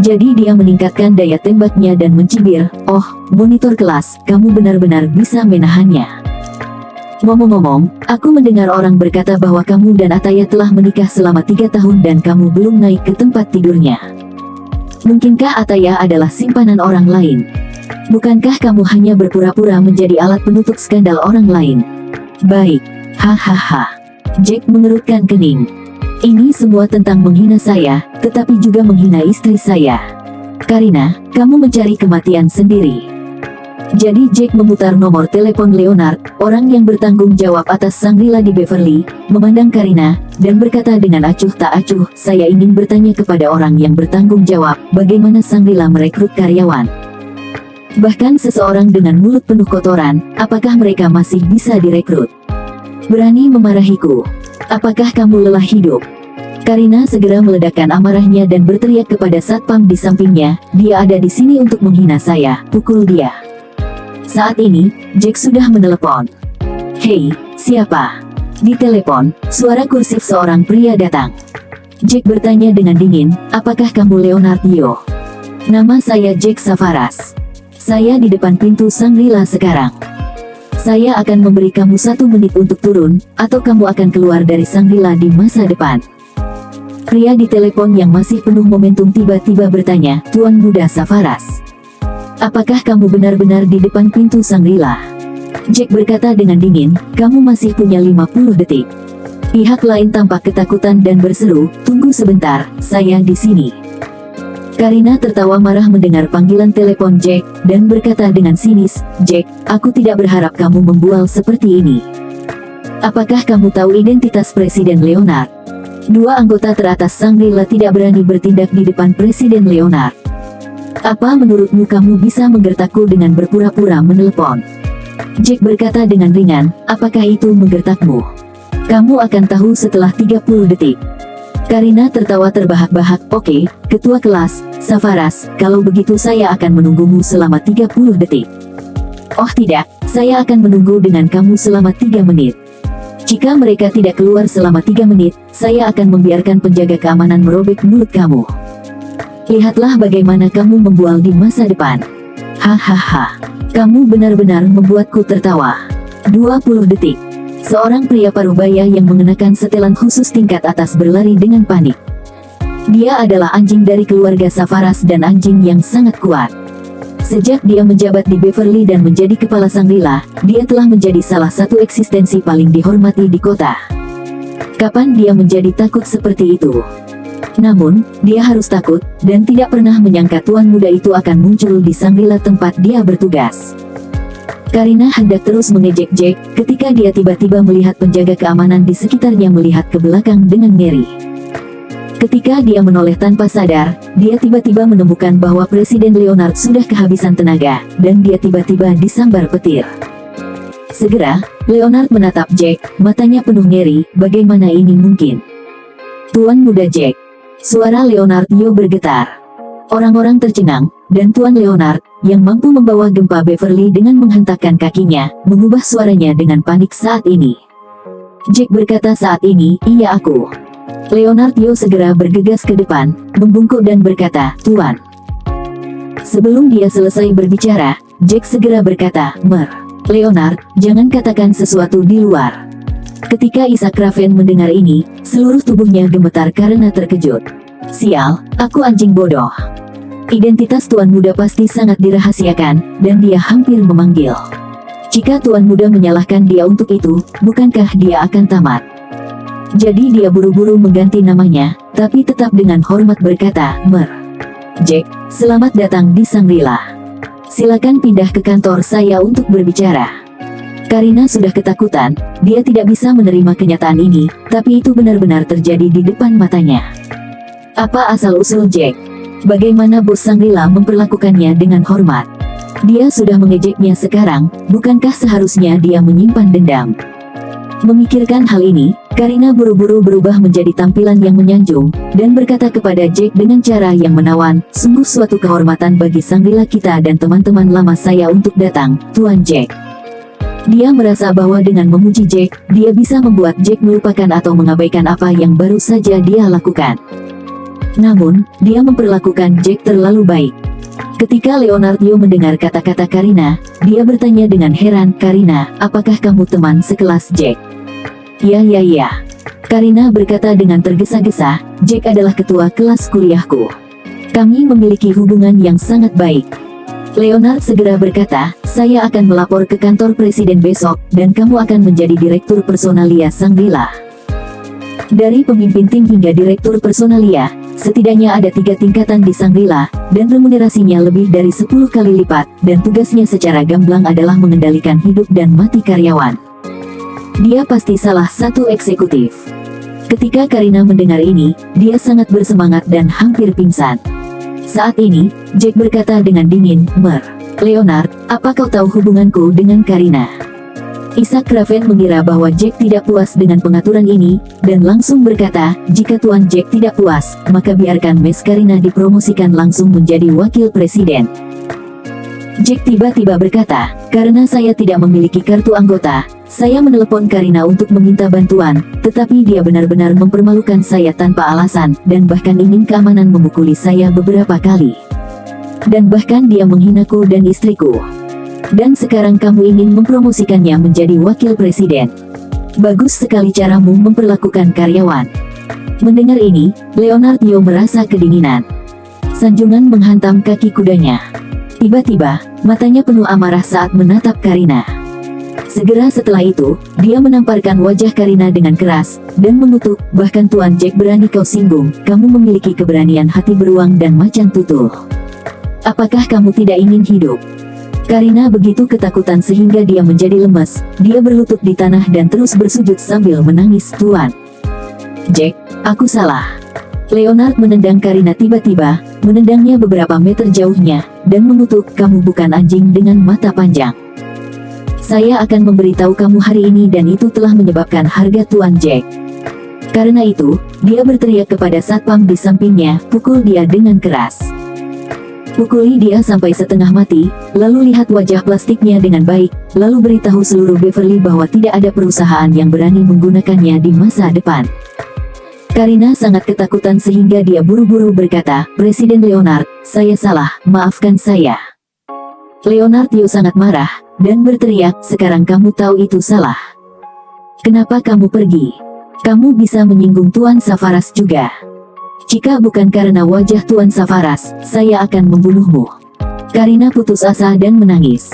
Jadi dia meningkatkan daya tembaknya dan mencibir, oh, monitor kelas, kamu benar-benar bisa menahannya. Ngomong-ngomong, aku mendengar orang berkata bahwa kamu dan Ataya telah menikah selama 3 tahun dan kamu belum naik ke tempat tidurnya. Mungkinkah Ataya adalah simpanan orang lain? Bukankah kamu hanya berpura-pura menjadi alat penutup skandal orang lain? Baik, hahaha. Jack mengerutkan kening. Ini semua tentang menghina saya, tetapi juga menghina istri saya. Karina, kamu mencari kematian sendiri. Jadi Jack memutar nomor telepon Leonard, orang yang bertanggung jawab atas Shangri-La di Beverly, memandang Karina, dan berkata dengan acuh tak acuh, saya ingin bertanya kepada orang yang bertanggung jawab, bagaimana Shangri-La merekrut karyawan? Bahkan seseorang dengan mulut penuh kotoran, apakah mereka masih bisa direkrut? Berani memarahiku? Apakah kamu lelah hidup? Karina segera meledakkan amarahnya dan berteriak kepada satpam di sampingnya, dia ada di sini untuk menghina saya, pukul dia. Saat ini, Jack sudah menelepon. Hei, siapa? Di telepon, suara kursif seorang pria datang. Jack bertanya dengan dingin, apakah kamu Leonard Yo? Nama saya Jack Savaras. Saya di depan pintu Shangri-La sekarang. Saya akan memberi kamu 1 menit untuk turun, atau kamu akan keluar dari Shangri-La di masa depan. Pria di telepon yang masih penuh momentum tiba-tiba bertanya, Tuan Muda Savaras. Apakah kamu benar-benar di depan pintu Shangri-La? Jack berkata dengan dingin, kamu masih punya 50 detik. Pihak lain tampak ketakutan dan berseru, tunggu sebentar, saya di sini. Karina tertawa marah mendengar panggilan telepon Jack, dan berkata dengan sinis, Jack, aku tidak berharap kamu membual seperti ini. Apakah kamu tahu identitas Presiden Leonard? 2 anggota teratas Shangri-La tidak berani bertindak di depan Presiden Leonard. Apa menurutmu kamu bisa menggertakku dengan berpura-pura menelepon? Jack berkata dengan ringan, apakah itu menggertakmu? Kamu akan tahu setelah 30 detik. Karina tertawa terbahak-bahak, oke, ketua kelas, Savaras, kalau begitu saya akan menunggumu selama 30 detik. Oh tidak, saya akan menunggu dengan kamu selama 3 menit. Jika mereka tidak keluar selama 3 menit, saya akan membiarkan penjaga keamanan merobek mulut kamu. Lihatlah bagaimana kamu membual di masa depan. Hahaha, kamu benar-benar membuatku tertawa. 20 detik. Seorang pria parubaya yang mengenakan setelan khusus tingkat atas berlari dengan panik. Dia adalah anjing dari keluarga Savaras dan anjing yang sangat kuat. Sejak dia menjabat di Beverly dan menjadi kepala Shangri-La, dia telah menjadi salah satu eksistensi paling dihormati di kota. Kapan dia menjadi takut seperti itu? Namun, dia harus takut, dan tidak pernah menyangka tuan muda itu akan muncul di Shangri-La tempat dia bertugas. Karina hendak terus mengejek Jack ketika dia tiba-tiba melihat penjaga keamanan di sekitarnya melihat ke belakang dengan ngeri. Ketika dia menoleh tanpa sadar, dia tiba-tiba menemukan bahwa Presiden Leonard sudah kehabisan tenaga, dan dia tiba-tiba disambar petir. Segera, Leonard menatap Jack, matanya penuh ngeri, bagaimana ini mungkin? Tuan Muda Jack. Suara Leonard Yo bergetar. Orang-orang tercengang, dan Tuan Leonard, yang mampu membawa gempa Beverly dengan menghentakkan kakinya, mengubah suaranya dengan panik saat ini. Jack berkata saat ini, iya aku. Leonard Yo segera bergegas ke depan, membungkuk dan berkata, Tuan. Sebelum dia selesai berbicara, Jack segera berkata, Leonard, jangan katakan sesuatu di luar. Ketika Isaac Raven mendengar ini, seluruh tubuhnya gemetar karena terkejut. Sial, aku anjing bodoh. Identitas Tuan Muda pasti sangat dirahasiakan, dan dia hampir memanggil. Jika Tuan Muda menyalahkan dia untuk itu, bukankah dia akan tamat? Jadi dia buru-buru mengganti namanya, tapi tetap dengan hormat berkata, Jack, selamat datang di Shangri-La. Silakan pindah ke kantor saya untuk berbicara. Karina sudah ketakutan, dia tidak bisa menerima kenyataan ini, tapi itu benar-benar terjadi di depan matanya. Apa asal-usul Jack? Bagaimana bos Shangri-La memperlakukannya dengan hormat? Dia sudah mengejeknya sekarang, bukankah seharusnya dia menyimpan dendam? Memikirkan hal ini, Karina buru-buru berubah menjadi tampilan yang menyanjung, dan berkata kepada Jack dengan cara yang menawan, sungguh suatu kehormatan bagi Shangri-La kita dan teman-teman lama saya untuk datang, Tuan Jack. Dia merasa bahwa dengan memuji Jack, dia bisa membuat Jack melupakan atau mengabaikan apa yang baru saja dia lakukan. Namun, dia memperlakukan Jack terlalu baik. Ketika Leonard Yo mendengar kata-kata Karina, dia bertanya dengan heran, Karina, apakah kamu teman sekelas Jack? Ya. Karina berkata dengan tergesa-gesa, Jack adalah ketua kelas kuliahku. Kami memiliki hubungan yang sangat baik. Leonard segera berkata, saya akan melapor ke kantor presiden besok, dan kamu akan menjadi direktur personalia Shangri-La. Dari pemimpin tim hingga direktur personalia, setidaknya ada 3 tingkatan di Shangri-La, dan remunerasinya lebih dari 10 kali lipat, dan tugasnya secara gamblang adalah mengendalikan hidup dan mati karyawan. Dia pasti salah satu eksekutif. Ketika Karina mendengar ini, dia sangat bersemangat dan hampir pingsan. Saat ini, Jack berkata dengan dingin, Leonard, apa kau tahu hubunganku dengan Karina? Isaac Raven mengira bahwa Jack tidak puas dengan pengaturan ini, dan langsung berkata, jika Tuan Jack tidak puas, maka biarkan Miss Karina dipromosikan langsung menjadi wakil presiden. Jack tiba-tiba berkata, karena saya tidak memiliki kartu anggota, saya menelepon Karina untuk meminta bantuan, tetapi dia benar-benar mempermalukan saya tanpa alasan, dan bahkan ingin keamanan memukuli saya beberapa kali. Dan bahkan dia menghinaku dan istriku. Dan sekarang kamu ingin mempromosikannya menjadi wakil presiden. Bagus sekali caramu memperlakukan karyawan. Mendengar ini, Leonard Yo merasa kedinginan. Sanjungan menghantam kaki kudanya. Tiba-tiba, matanya penuh amarah saat menatap Karina. Segera setelah itu, dia menamparkan wajah Karina dengan keras, dan mengutuk, bahkan Tuan Jack berani kau singgung, kamu memiliki keberanian hati beruang dan macan tutul. Apakah kamu tidak ingin hidup? Karina begitu ketakutan sehingga dia menjadi lemas, dia berlutut di tanah dan terus bersujud sambil menangis, Tuan Jack, aku salah. Leonard menendang Karina tiba-tiba, menendangnya beberapa meter jauhnya, dan mengutuk, kamu bukan anjing dengan mata panjang. Saya akan memberitahu kamu hari ini dan itu telah menyebabkan harga Tuan Jack. Karena itu, dia berteriak kepada satpam di sampingnya, pukul dia dengan keras. Pukuli dia sampai setengah mati, lalu lihat wajah plastiknya dengan baik, lalu beritahu seluruh Beverly bahwa tidak ada perusahaan yang berani menggunakannya di masa depan. Karina sangat ketakutan sehingga dia buru-buru berkata, Presiden Leonard, saya salah, maafkan saya. Leonard Yo sangat marah, dan berteriak, sekarang kamu tahu itu salah. Kenapa kamu pergi? Kamu bisa menyinggung Tuan Savaras juga. Jika bukan karena wajah Tuan Savaras, saya akan membunuhmu. Karina putus asa dan menangis.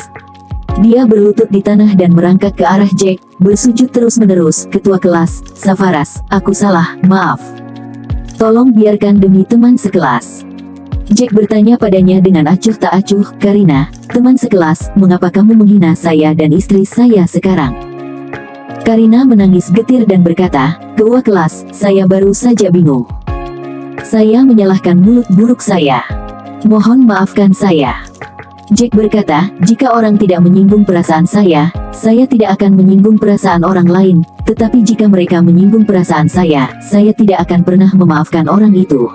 Dia berlutut di tanah dan merangkak ke arah Jack, bersujud terus-menerus, ketua kelas, Savaras, aku salah, maaf. Tolong biarkan demi teman sekelas. Jack bertanya padanya dengan acuh tak acuh, "Karina, teman sekelas, mengapa kamu menghina saya dan istri saya sekarang?" Karina menangis getir dan berkata, "Ketua kelas, saya baru saja bingung. Saya menyalahkan mulut buruk saya. Mohon maafkan saya." Jack berkata, "Jika orang tidak menyinggung perasaan saya tidak akan menyinggung perasaan orang lain. Tetapi jika mereka menyinggung perasaan saya tidak akan pernah memaafkan orang itu."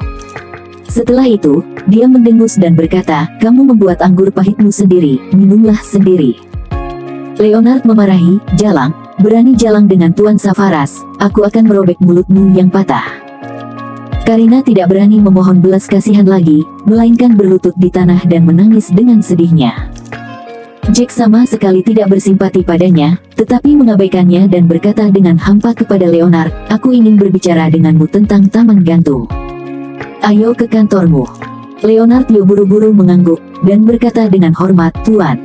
Setelah itu, dia mendengus dan berkata, "Kamu membuat anggur pahitmu sendiri, minumlah sendiri." Leonard memarahi, "Jalang, berani jalang dengan Tuan Safaras, aku akan merobek mulutmu yang patah." Karina tidak berani memohon belas kasihan lagi, melainkan berlutut di tanah dan menangis dengan sedihnya. Jack sama sekali tidak bersimpati padanya, tetapi mengabaikannya dan berkata dengan hampa kepada Leonard, "Aku ingin berbicara denganmu tentang taman gantung. Ayo ke kantormu." Leonard buru-buru mengangguk, dan berkata dengan hormat, "Tuan,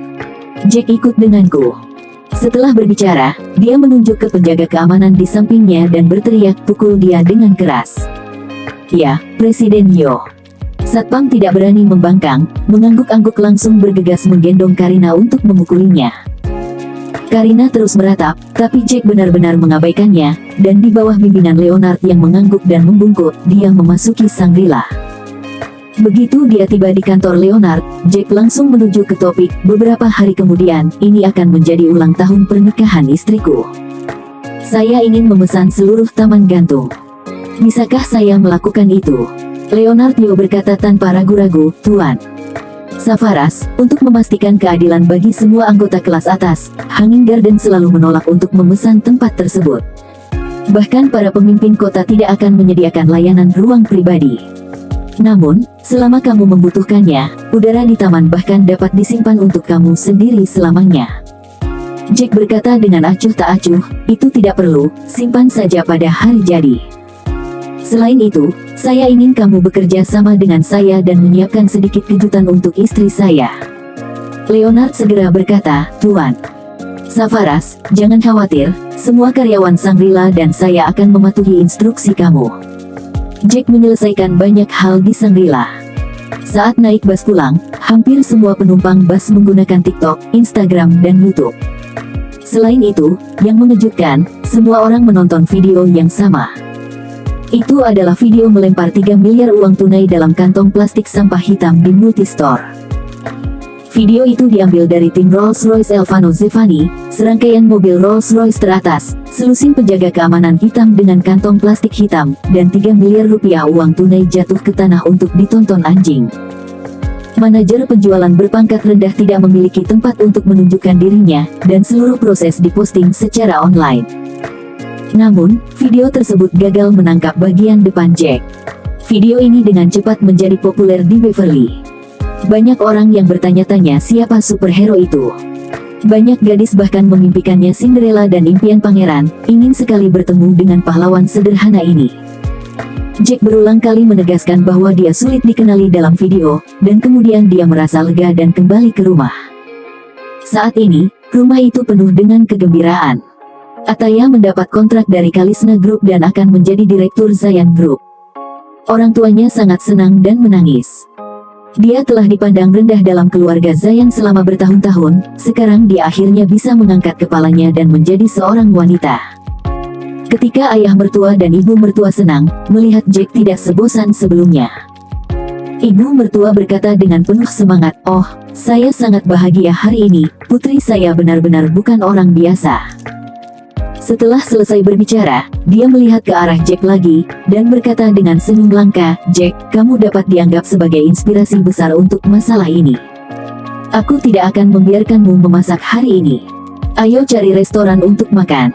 Jack ikut denganku." Setelah berbicara, dia menunjuk ke penjaga keamanan di sampingnya dan berteriak, "Pukul dia dengan keras." "Ya, Presiden Yo." Satpam tidak berani membangkang, mengangguk-angguk langsung bergegas menggendong Karina untuk memukulinya. Karina terus meratap, tapi Jack benar-benar mengabaikannya, dan di bawah bimbingan Leonard yang mengangguk dan membungkuk, dia memasuki Shangri-La. Begitu dia tiba di kantor Leonard, Jack langsung menuju ke topik, "Beberapa hari kemudian, ini akan menjadi ulang tahun pernikahan istriku. Saya ingin memesan seluruh taman gantung. Bisakah saya melakukan itu?" Leonard berkata tanpa ragu-ragu, "Tuan Safaras, untuk memastikan keadilan bagi semua anggota kelas atas, Hanging Garden selalu menolak untuk memesan tempat tersebut. Bahkan para pemimpin kota tidak akan menyediakan layanan ruang pribadi. Namun, selama kamu membutuhkannya, udara di taman bahkan dapat disimpan untuk kamu sendiri selamanya." Jack berkata dengan acuh tak acuh, "Itu tidak perlu, simpan saja pada hari jadi. Selain itu, saya ingin kamu bekerja sama dengan saya dan menyiapkan sedikit kejutan untuk istri saya." Leonard segera berkata, "Tuan Safaras, jangan khawatir, semua karyawan Shangri-La dan saya akan mematuhi instruksi kamu." Jack menyelesaikan banyak hal di Shangri-La. Saat naik bus pulang, hampir semua penumpang bus menggunakan TikTok, Instagram, dan YouTube. Selain itu, yang mengejutkan, semua orang menonton video yang sama. Itu adalah video melempar 3 miliar uang tunai dalam kantong plastik sampah hitam di Multistore. Video itu diambil dari tim Rolls-Royce Elvano Zevani, serangkaian mobil Rolls-Royce teratas, selusin penjaga keamanan hitam dengan kantong plastik hitam, dan 3 miliar rupiah uang tunai jatuh ke tanah untuk ditonton anjing. Manajer penjualan berpangkat rendah tidak memiliki tempat untuk menunjukkan dirinya, dan seluruh proses diposting secara online. Namun, video tersebut gagal menangkap bagian depan Jack. Video ini dengan cepat menjadi populer di Beverly. Banyak orang yang bertanya-tanya siapa superhero itu. Banyak gadis bahkan memimpikannya Cinderella dan impian pangeran, ingin sekali bertemu dengan pahlawan sederhana ini. Jack berulang kali menegaskan bahwa dia sulit dikenali dalam video, dan kemudian dia merasa lega dan kembali ke rumah. Saat ini, rumah itu penuh dengan kegembiraan. Ataya mendapat kontrak dari Kalisna Group dan akan menjadi direktur Zayan Group. Orang tuanya sangat senang dan menangis. Dia telah dipandang rendah dalam keluarga Zayan selama bertahun-tahun, sekarang dia akhirnya bisa mengangkat kepalanya dan menjadi seorang wanita. Ketika ayah mertua dan ibu mertua senang, melihat Jack tidak sebosan sebelumnya. Ibu mertua berkata dengan penuh semangat, "Oh, saya sangat bahagia hari ini, putri saya benar-benar bukan orang biasa." Setelah selesai berbicara, dia melihat ke arah Jack lagi, dan berkata dengan senyum langka, "Jack, kamu dapat dianggap sebagai inspirasi besar untuk masalah ini. Aku tidak akan membiarkanmu memasak hari ini. Ayo cari restoran untuk makan."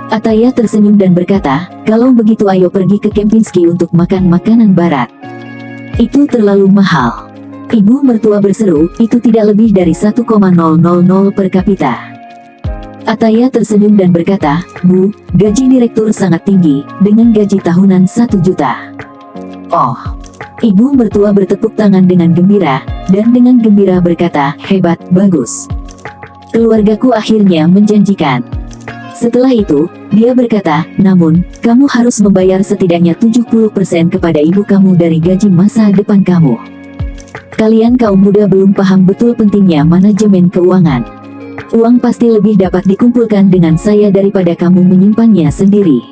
Ataya tersenyum dan berkata, "Kalau begitu ayo pergi ke Kempinski untuk makan makanan barat. Itu terlalu mahal." Ibu mertua berseru, "Itu tidak lebih dari 1,000 per kapita." Ataya tersenyum dan berkata, "Bu, gaji direktur sangat tinggi, dengan gaji tahunan 1 juta. Oh." Ibu mertua bertepuk tangan dengan gembira, dan dengan gembira berkata, "Hebat, bagus. Keluargaku akhirnya menjanjikan." Setelah itu, dia berkata, "Namun, kamu harus membayar setidaknya 70% kepada ibu kamu dari gaji masa depan kamu." Kalian kaum muda belum paham betul pentingnya manajemen keuangan. Uang pasti lebih dapat dikumpulkan dengan saya daripada kamu menyimpannya sendiri.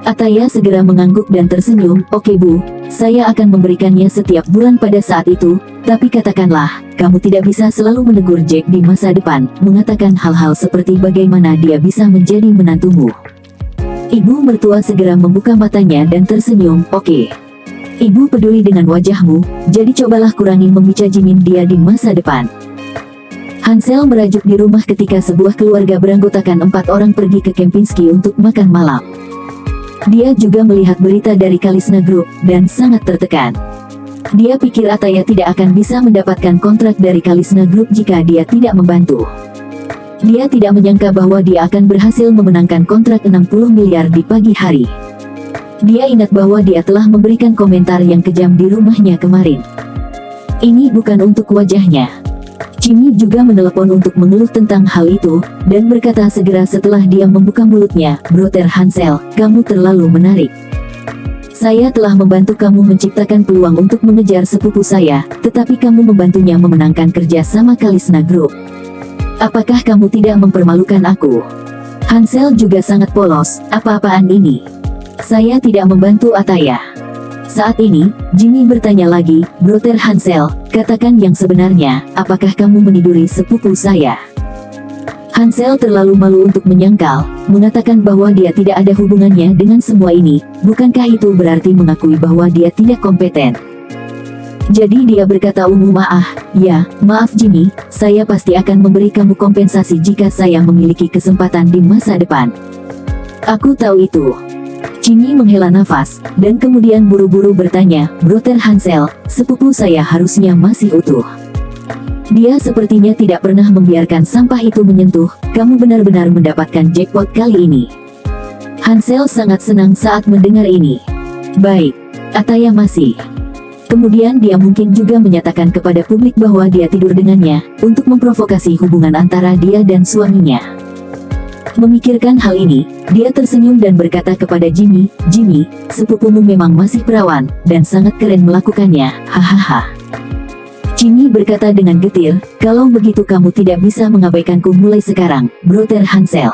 Ataya segera mengangguk dan tersenyum. Oke Bu, saya akan memberikannya setiap bulan pada saat itu, tapi katakanlah, kamu tidak bisa selalu menegur Jack di masa depan, mengatakan hal-hal seperti bagaimana dia bisa menjadi menantumu. Ibu mertua segera membuka matanya dan tersenyum. Oke. Ibu peduli dengan wajahmu, jadi cobalah kurangi membicajimin dia di masa depan. Hansel merajuk di rumah ketika sebuah keluarga beranggotakan 4 orang pergi ke Kempinski untuk makan malam. Dia juga melihat berita dari Kalisna Group, dan sangat tertekan. Dia pikir Ataya tidak akan bisa mendapatkan kontrak dari Kalisna Group jika dia tidak membantu. Dia tidak menyangka bahwa dia akan berhasil memenangkan kontrak 60 miliar di pagi hari. Dia ingat bahwa dia telah memberikan komentar yang kejam di rumahnya kemarin. Ini bukan untuk wajahnya. Jimmy juga menelepon untuk mengeluh tentang hal itu, dan berkata segera setelah dia membuka mulutnya, Brother Hansel, kamu terlalu menarik. Saya telah membantu kamu menciptakan peluang untuk mengejar sepupu saya, tetapi kamu membantunya memenangkan kerja sama Kalisna Group. Apakah kamu tidak mempermalukan aku? Hansel juga sangat polos, apa-apaan ini? Saya tidak membantu Ataya. Saat ini, Jimmy bertanya lagi, Brother Hansel, katakan yang sebenarnya, apakah kamu meniduri sepupu saya? Hansel terlalu malu untuk menyangkal, mengatakan bahwa dia tidak ada hubungannya dengan semua ini. Bukankah itu berarti mengakui bahwa dia tidak kompeten? Jadi dia berkata ya, maaf Jimmy, saya pasti akan memberi kamu kompensasi jika saya memiliki kesempatan di masa depan. Aku tahu itu. Jimmy menghela nafas, dan kemudian buru-buru bertanya, Brother Hansel, sepupu saya harusnya masih utuh. Dia sepertinya tidak pernah membiarkan sampah itu menyentuh, kamu benar-benar mendapatkan jackpot kali ini. Hansel sangat senang saat mendengar ini. Baik, Ataya masih. Kemudian dia mungkin juga menyatakan kepada publik bahwa dia tidur dengannya, untuk memprovokasi hubungan antara dia dan suaminya. Memikirkan hal ini, dia tersenyum dan berkata kepada Jimmy, Jimmy, sepupumu memang masih perawan, dan sangat keren melakukannya, hahaha. Jimmy berkata dengan getir, kalau begitu kamu tidak bisa mengabaikanku mulai sekarang, Brother Hansel.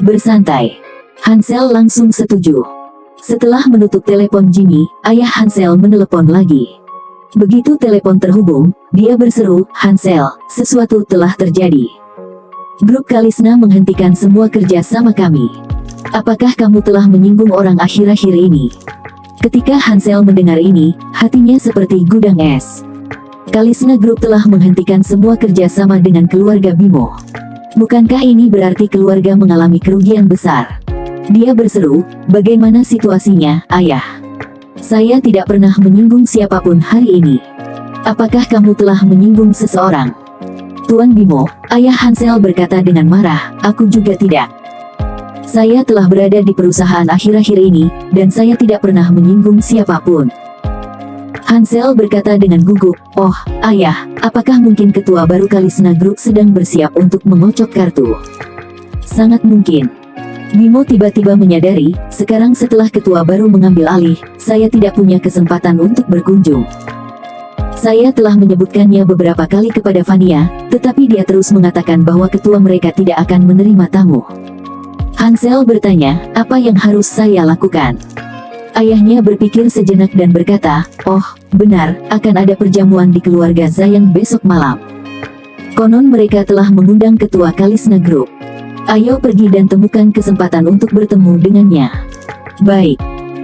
Bersantai. Hansel langsung setuju. Setelah menutup telepon Jimmy, ayah Hansel menelepon lagi. Begitu telepon terhubung, dia berseru, Hansel, sesuatu telah terjadi. Grup Kalisna menghentikan semua kerja sama kami. Apakah kamu telah menyinggung orang akhir-akhir ini? Ketika Hansel mendengar ini, hatinya seperti gudang es. Kalisna Group telah menghentikan semua kerja sama dengan keluarga Bimo. Bukankah ini berarti keluarga mengalami kerugian besar? Dia berseru, bagaimana situasinya, ayah? Saya tidak pernah menyinggung siapapun hari ini. Apakah kamu telah menyinggung seseorang? Tuan Bimo, ayah Hansel berkata dengan marah, aku juga tidak. Saya telah berada di perusahaan akhir-akhir ini, dan saya tidak pernah menyinggung siapapun. Hansel berkata dengan gugup, oh, ayah, apakah mungkin ketua baru Kalisna Group sedang bersiap untuk mengocok kartu? Sangat mungkin. Bimo tiba-tiba menyadari, sekarang setelah ketua baru mengambil alih, saya tidak punya kesempatan untuk berkunjung. Saya telah menyebutkannya beberapa kali kepada Vania, tetapi dia terus mengatakan bahwa ketua mereka tidak akan menerima tamu. Hansel bertanya, apa yang harus saya lakukan? Ayahnya berpikir sejenak dan berkata, oh, benar, akan ada perjamuan di keluarga Zayan besok malam. Konon mereka telah mengundang ketua Kalisna Group. Ayo pergi dan temukan kesempatan untuk bertemu dengannya. Baik.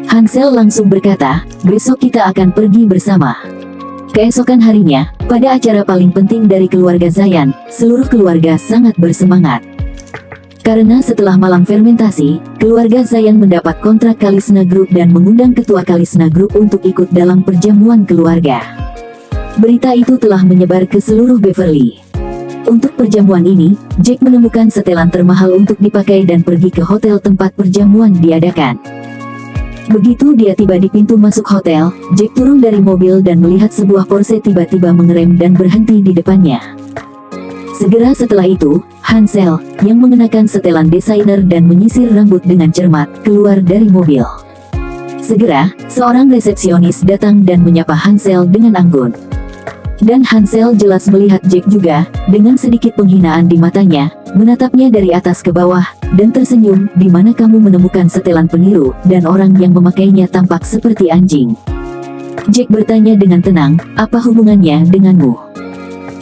Hansel langsung berkata, besok kita akan pergi bersama. Keesokan harinya, pada acara paling penting dari keluarga Zayan, seluruh keluarga sangat bersemangat. Karena setelah malam fermentasi, keluarga Zayan mendapat kontrak Kalisna Group dan mengundang ketua Kalisna Group untuk ikut dalam perjamuan keluarga. Berita itu telah menyebar ke seluruh Beverly. Untuk perjamuan ini, Jack menemukan setelan termahal untuk dipakai dan pergi ke hotel tempat perjamuan diadakan. Begitu dia tiba di pintu masuk hotel, Jack turun dari mobil dan melihat sebuah Porsche tiba-tiba mengerem dan berhenti di depannya. Segera setelah itu, Hansel, yang mengenakan setelan desainer dan menyisir rambut dengan cermat, keluar dari mobil. Segera, seorang resepsionis datang dan menyapa Hansel dengan anggun. Dan Hansel jelas melihat Jack juga, dengan sedikit penghinaan di matanya, menatapnya dari atas ke bawah, dan tersenyum, di mana kamu menemukan setelan peniru, dan orang yang memakainya tampak seperti anjing. Jack bertanya dengan tenang, apa hubungannya denganmu?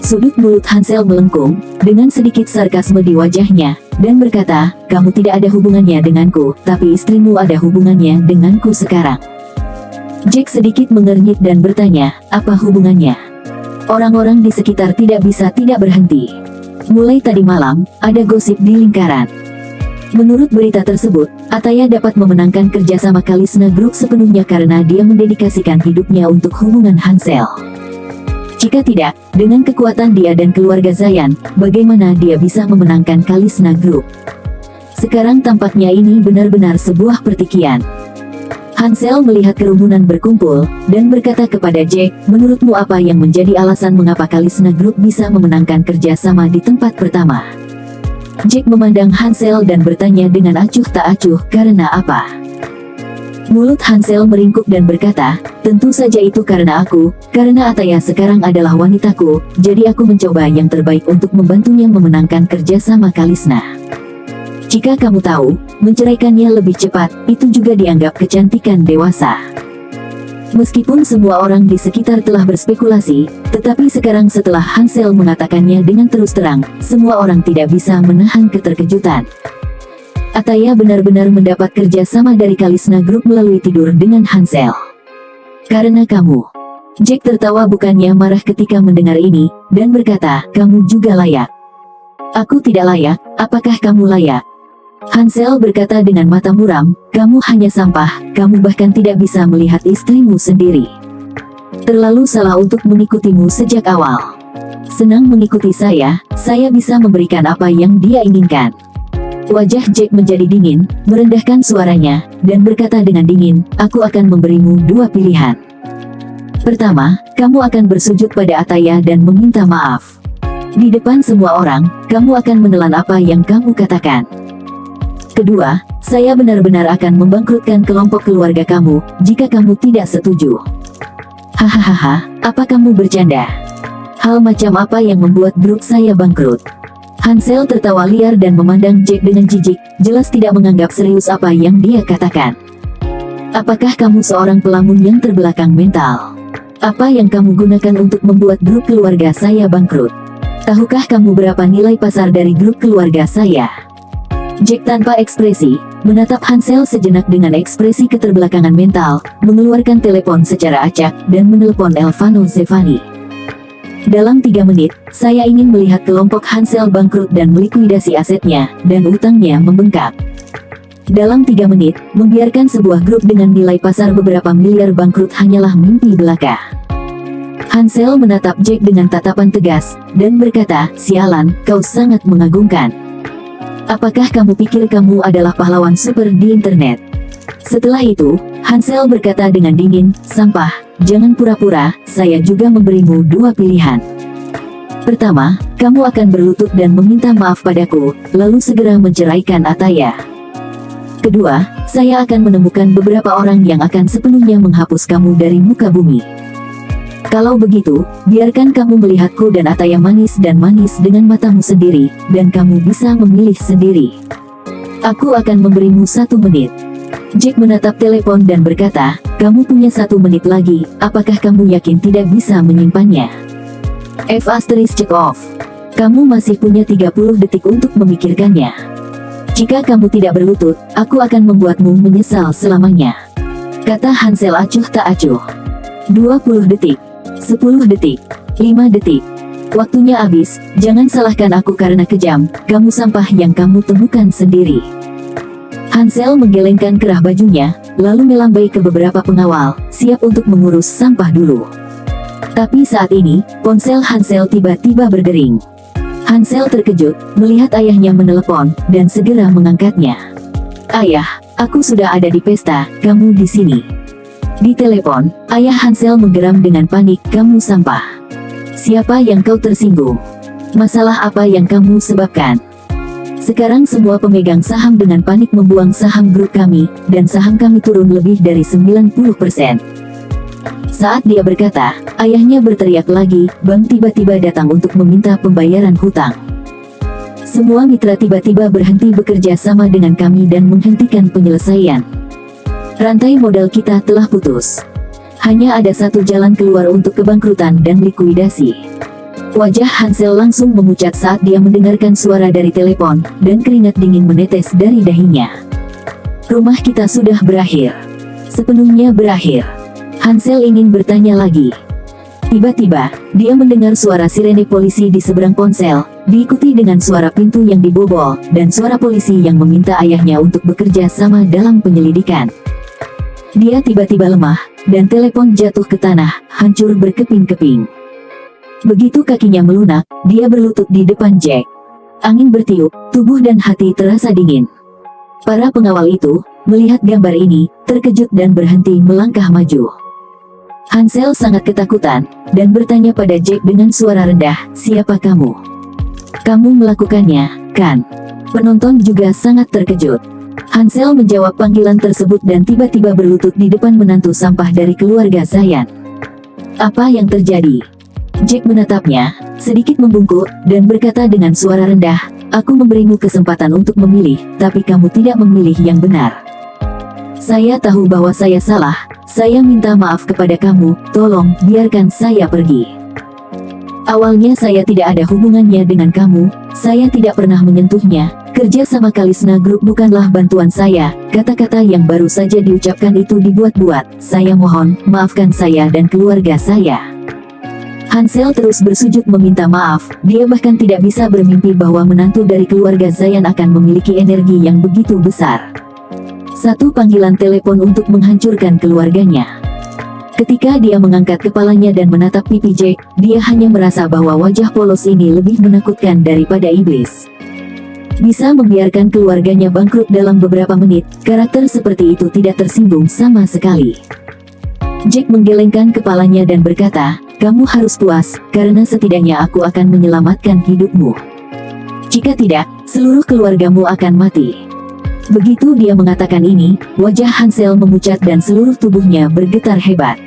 Sudut mulut Hansel melengkung, dengan sedikit sarkasme di wajahnya, dan berkata, kamu tidak ada hubungannya denganku, tapi istrimu ada hubungannya denganku sekarang. Jack sedikit mengernyit dan bertanya, apa hubungannya? Orang-orang di sekitar tidak bisa tidak berhenti. Mulai tadi malam, ada gosip di lingkaran. Menurut berita tersebut, Ataya dapat memenangkan kerjasama Kalisna Group sepenuhnya karena dia mendedikasikan hidupnya untuk hubungan Hansel. Jika tidak, dengan kekuatan dia dan keluarga Zayan, bagaimana dia bisa memenangkan Kalisna Group? Sekarang tampaknya ini benar-benar sebuah pertikaian. Hansel melihat kerumunan berkumpul, dan berkata kepada Jack, menurutmu apa yang menjadi alasan mengapa Kalisna Group bisa memenangkan kerjasama di tempat pertama? Jack memandang Hansel dan bertanya dengan acuh tak acuh, karena apa? Mulut Hansel meringkuk dan berkata, tentu saja itu karena Ataya sekarang adalah wanitaku, jadi aku mencoba yang terbaik untuk membantunya memenangkan kerjasama Kalisna. Jika kamu tahu, menceraikannya lebih cepat, itu juga dianggap kecantikan dewasa. Meskipun semua orang di sekitar telah berspekulasi, tetapi sekarang setelah Hansel mengatakannya dengan terus terang, semua orang tidak bisa menahan keterkejutan. Ataya benar-benar mendapat kerjasama dari Kalisna Group melalui tidur dengan Hansel. Karena kamu. Jack tertawa bukannya marah ketika mendengar ini, dan berkata, kamu juga layak. Aku tidak layak, apakah kamu layak? Hansel berkata dengan mata muram, kamu hanya sampah, kamu bahkan tidak bisa melihat istrimu sendiri. Terlalu salah untuk mengikutimu sejak awal. Senang mengikuti saya bisa memberikan apa yang dia inginkan. Wajah Jack menjadi dingin, merendahkan suaranya, dan berkata dengan dingin, aku akan memberimu dua pilihan. Pertama, kamu akan bersujud pada Ataya dan meminta maaf. Di depan semua orang, kamu akan menelan apa yang kamu katakan. Kedua, saya benar-benar akan membangkrutkan kelompok keluarga kamu, jika kamu tidak setuju. Hahaha, apa kamu bercanda? Hal macam apa yang membuat grup saya bangkrut? Hansel tertawa liar dan memandang Jack dengan jijik, jelas tidak menganggap serius apa yang dia katakan. Apakah kamu seorang pelamun yang terbelakang mental? Apa yang kamu gunakan untuk membuat grup keluarga saya bangkrut? Tahukah kamu berapa nilai pasar dari grup keluarga saya? Jack tanpa ekspresi, menatap Hansel sejenak dengan ekspresi keterbelakangan mental, mengeluarkan telepon secara acak, dan menelepon Elvano Zevani. Dalam 3 menit, saya ingin melihat kelompok Hansel bangkrut dan melikuidasi asetnya, dan utangnya membengkak. Dalam 3 menit, membiarkan sebuah grup dengan nilai pasar beberapa miliar bangkrut hanyalah mimpi belaka. Hansel menatap Jack dengan tatapan tegas, dan berkata, sialan, kau sangat mengagumkan. Apakah kamu pikir kamu adalah pahlawan super di internet? Setelah itu, Hansel berkata dengan dingin, sampah, jangan pura-pura, saya juga memberimu dua pilihan. Pertama, kamu akan berlutut dan meminta maaf padaku, lalu segera menceraikan Ataya. Kedua, saya akan menemukan beberapa orang yang akan sepenuhnya menghapus kamu dari muka bumi. Kalau begitu, biarkan kamu melihatku dan Ataya manis dengan matamu sendiri, dan kamu bisa memilih sendiri. Aku akan memberimu 1 menit. Jack menatap telepon dan berkata, kamu punya 1 menit lagi, apakah kamu yakin tidak bisa menyimpannya? Check off. Kamu masih punya 30 detik untuk memikirkannya. Jika kamu tidak berlutut, aku akan membuatmu menyesal selamanya. Kata Hansel acuh tak acuh. 20 detik. 10 detik, 5 detik. Waktunya habis, jangan salahkan aku karena kejam, kamu sampah yang kamu temukan sendiri. Hansel menggelengkan kerah bajunya, lalu melambai ke beberapa pengawal, siap untuk mengurus sampah dulu. Tapi saat ini, ponsel Hansel tiba-tiba berdering. Hansel terkejut, melihat ayahnya menelepon, dan segera mengangkatnya. Ayah, aku sudah ada di pesta, kamu di sini. Di telepon, ayah Hansel menggeram dengan panik, kamu sampah. Siapa yang kau tersinggung? Masalah apa yang kamu sebabkan? Sekarang semua pemegang saham dengan panik membuang saham grup kami, dan saham kami turun lebih dari 90%. Saat dia berkata, ayahnya berteriak lagi, bank tiba-tiba datang untuk meminta pembayaran hutang. Semua mitra tiba-tiba berhenti bekerja sama dengan kami dan menghentikan penyelesaian. Rantai modal kita telah putus. Hanya ada satu jalan keluar untuk kebangkrutan dan likuidasi. Wajah Hansel langsung memucat saat dia mendengarkan suara dari telepon, dan keringat dingin menetes dari dahinya. Rumah kita sudah berakhir. Sepenuhnya berakhir. Hansel ingin bertanya lagi. Tiba-tiba, dia mendengar suara sirene polisi di seberang ponsel, diikuti dengan suara pintu yang dibobol, dan suara polisi yang meminta ayahnya untuk bekerja sama dalam penyelidikan. Dia tiba-tiba lemah, dan telepon jatuh ke tanah, hancur berkeping-keping. Begitu kakinya melunak, dia berlutut di depan Jack. Angin bertiup, tubuh dan hati terasa dingin. Para pengawal itu, melihat gambar ini, terkejut dan berhenti melangkah maju. Hansel sangat ketakutan, dan bertanya pada Jack dengan suara rendah, "Siapa kamu? Kamu melakukannya, kan?" Penonton juga sangat terkejut. Hansel menjawab panggilan tersebut dan tiba-tiba berlutut di depan menantu sampah dari keluarga Zayan. "Apa yang terjadi?" Jack menatapnya, sedikit membungkuk, dan berkata dengan suara rendah, "Aku memberimu kesempatan untuk memilih, tapi kamu tidak memilih yang benar. Saya tahu bahwa saya salah, saya minta maaf kepada kamu, tolong, biarkan saya pergi. Awalnya saya tidak ada hubungannya dengan kamu, saya tidak pernah menyentuhnya, kerja sama Kalisna Group bukanlah bantuan saya." Kata-kata yang baru saja diucapkan itu dibuat-buat. "Saya mohon, maafkan saya dan keluarga saya." Hansel terus bersujud meminta maaf, dia bahkan tidak bisa bermimpi bahwa menantu dari keluarga Zayan akan memiliki energi yang begitu besar. Satu panggilan telepon untuk menghancurkan keluarganya. Ketika dia mengangkat kepalanya dan menatap pipi Jack, dia hanya merasa bahwa wajah polos ini lebih menakutkan daripada iblis. Bisa membiarkan keluarganya bangkrut dalam beberapa menit, karakter seperti itu tidak tersinggung sama sekali. Jack menggelengkan kepalanya dan berkata, "Kamu harus puas, karena setidaknya aku akan menyelamatkan hidupmu. Jika tidak, seluruh keluargamu akan mati." Begitu dia mengatakan ini, wajah Hansel memucat dan seluruh tubuhnya bergetar hebat.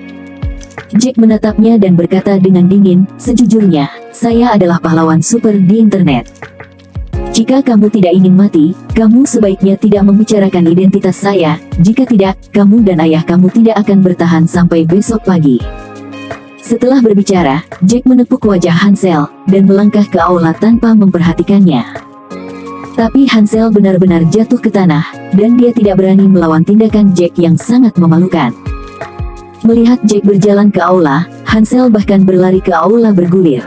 Jack menatapnya dan berkata dengan dingin, "Sejujurnya, saya adalah pahlawan super di internet. Jika kamu tidak ingin mati, kamu sebaiknya tidak membicarakan identitas saya, jika tidak, kamu dan ayah kamu tidak akan bertahan sampai besok pagi." Setelah berbicara, Jack menepuk wajah Hansel, dan melangkah ke aula tanpa memperhatikannya. Tapi Hansel benar-benar jatuh ke tanah, dan dia tidak berani melawan tindakan Jack yang sangat memalukan. Melihat Jack berjalan ke aula, Hansel bahkan berlari ke aula bergulir.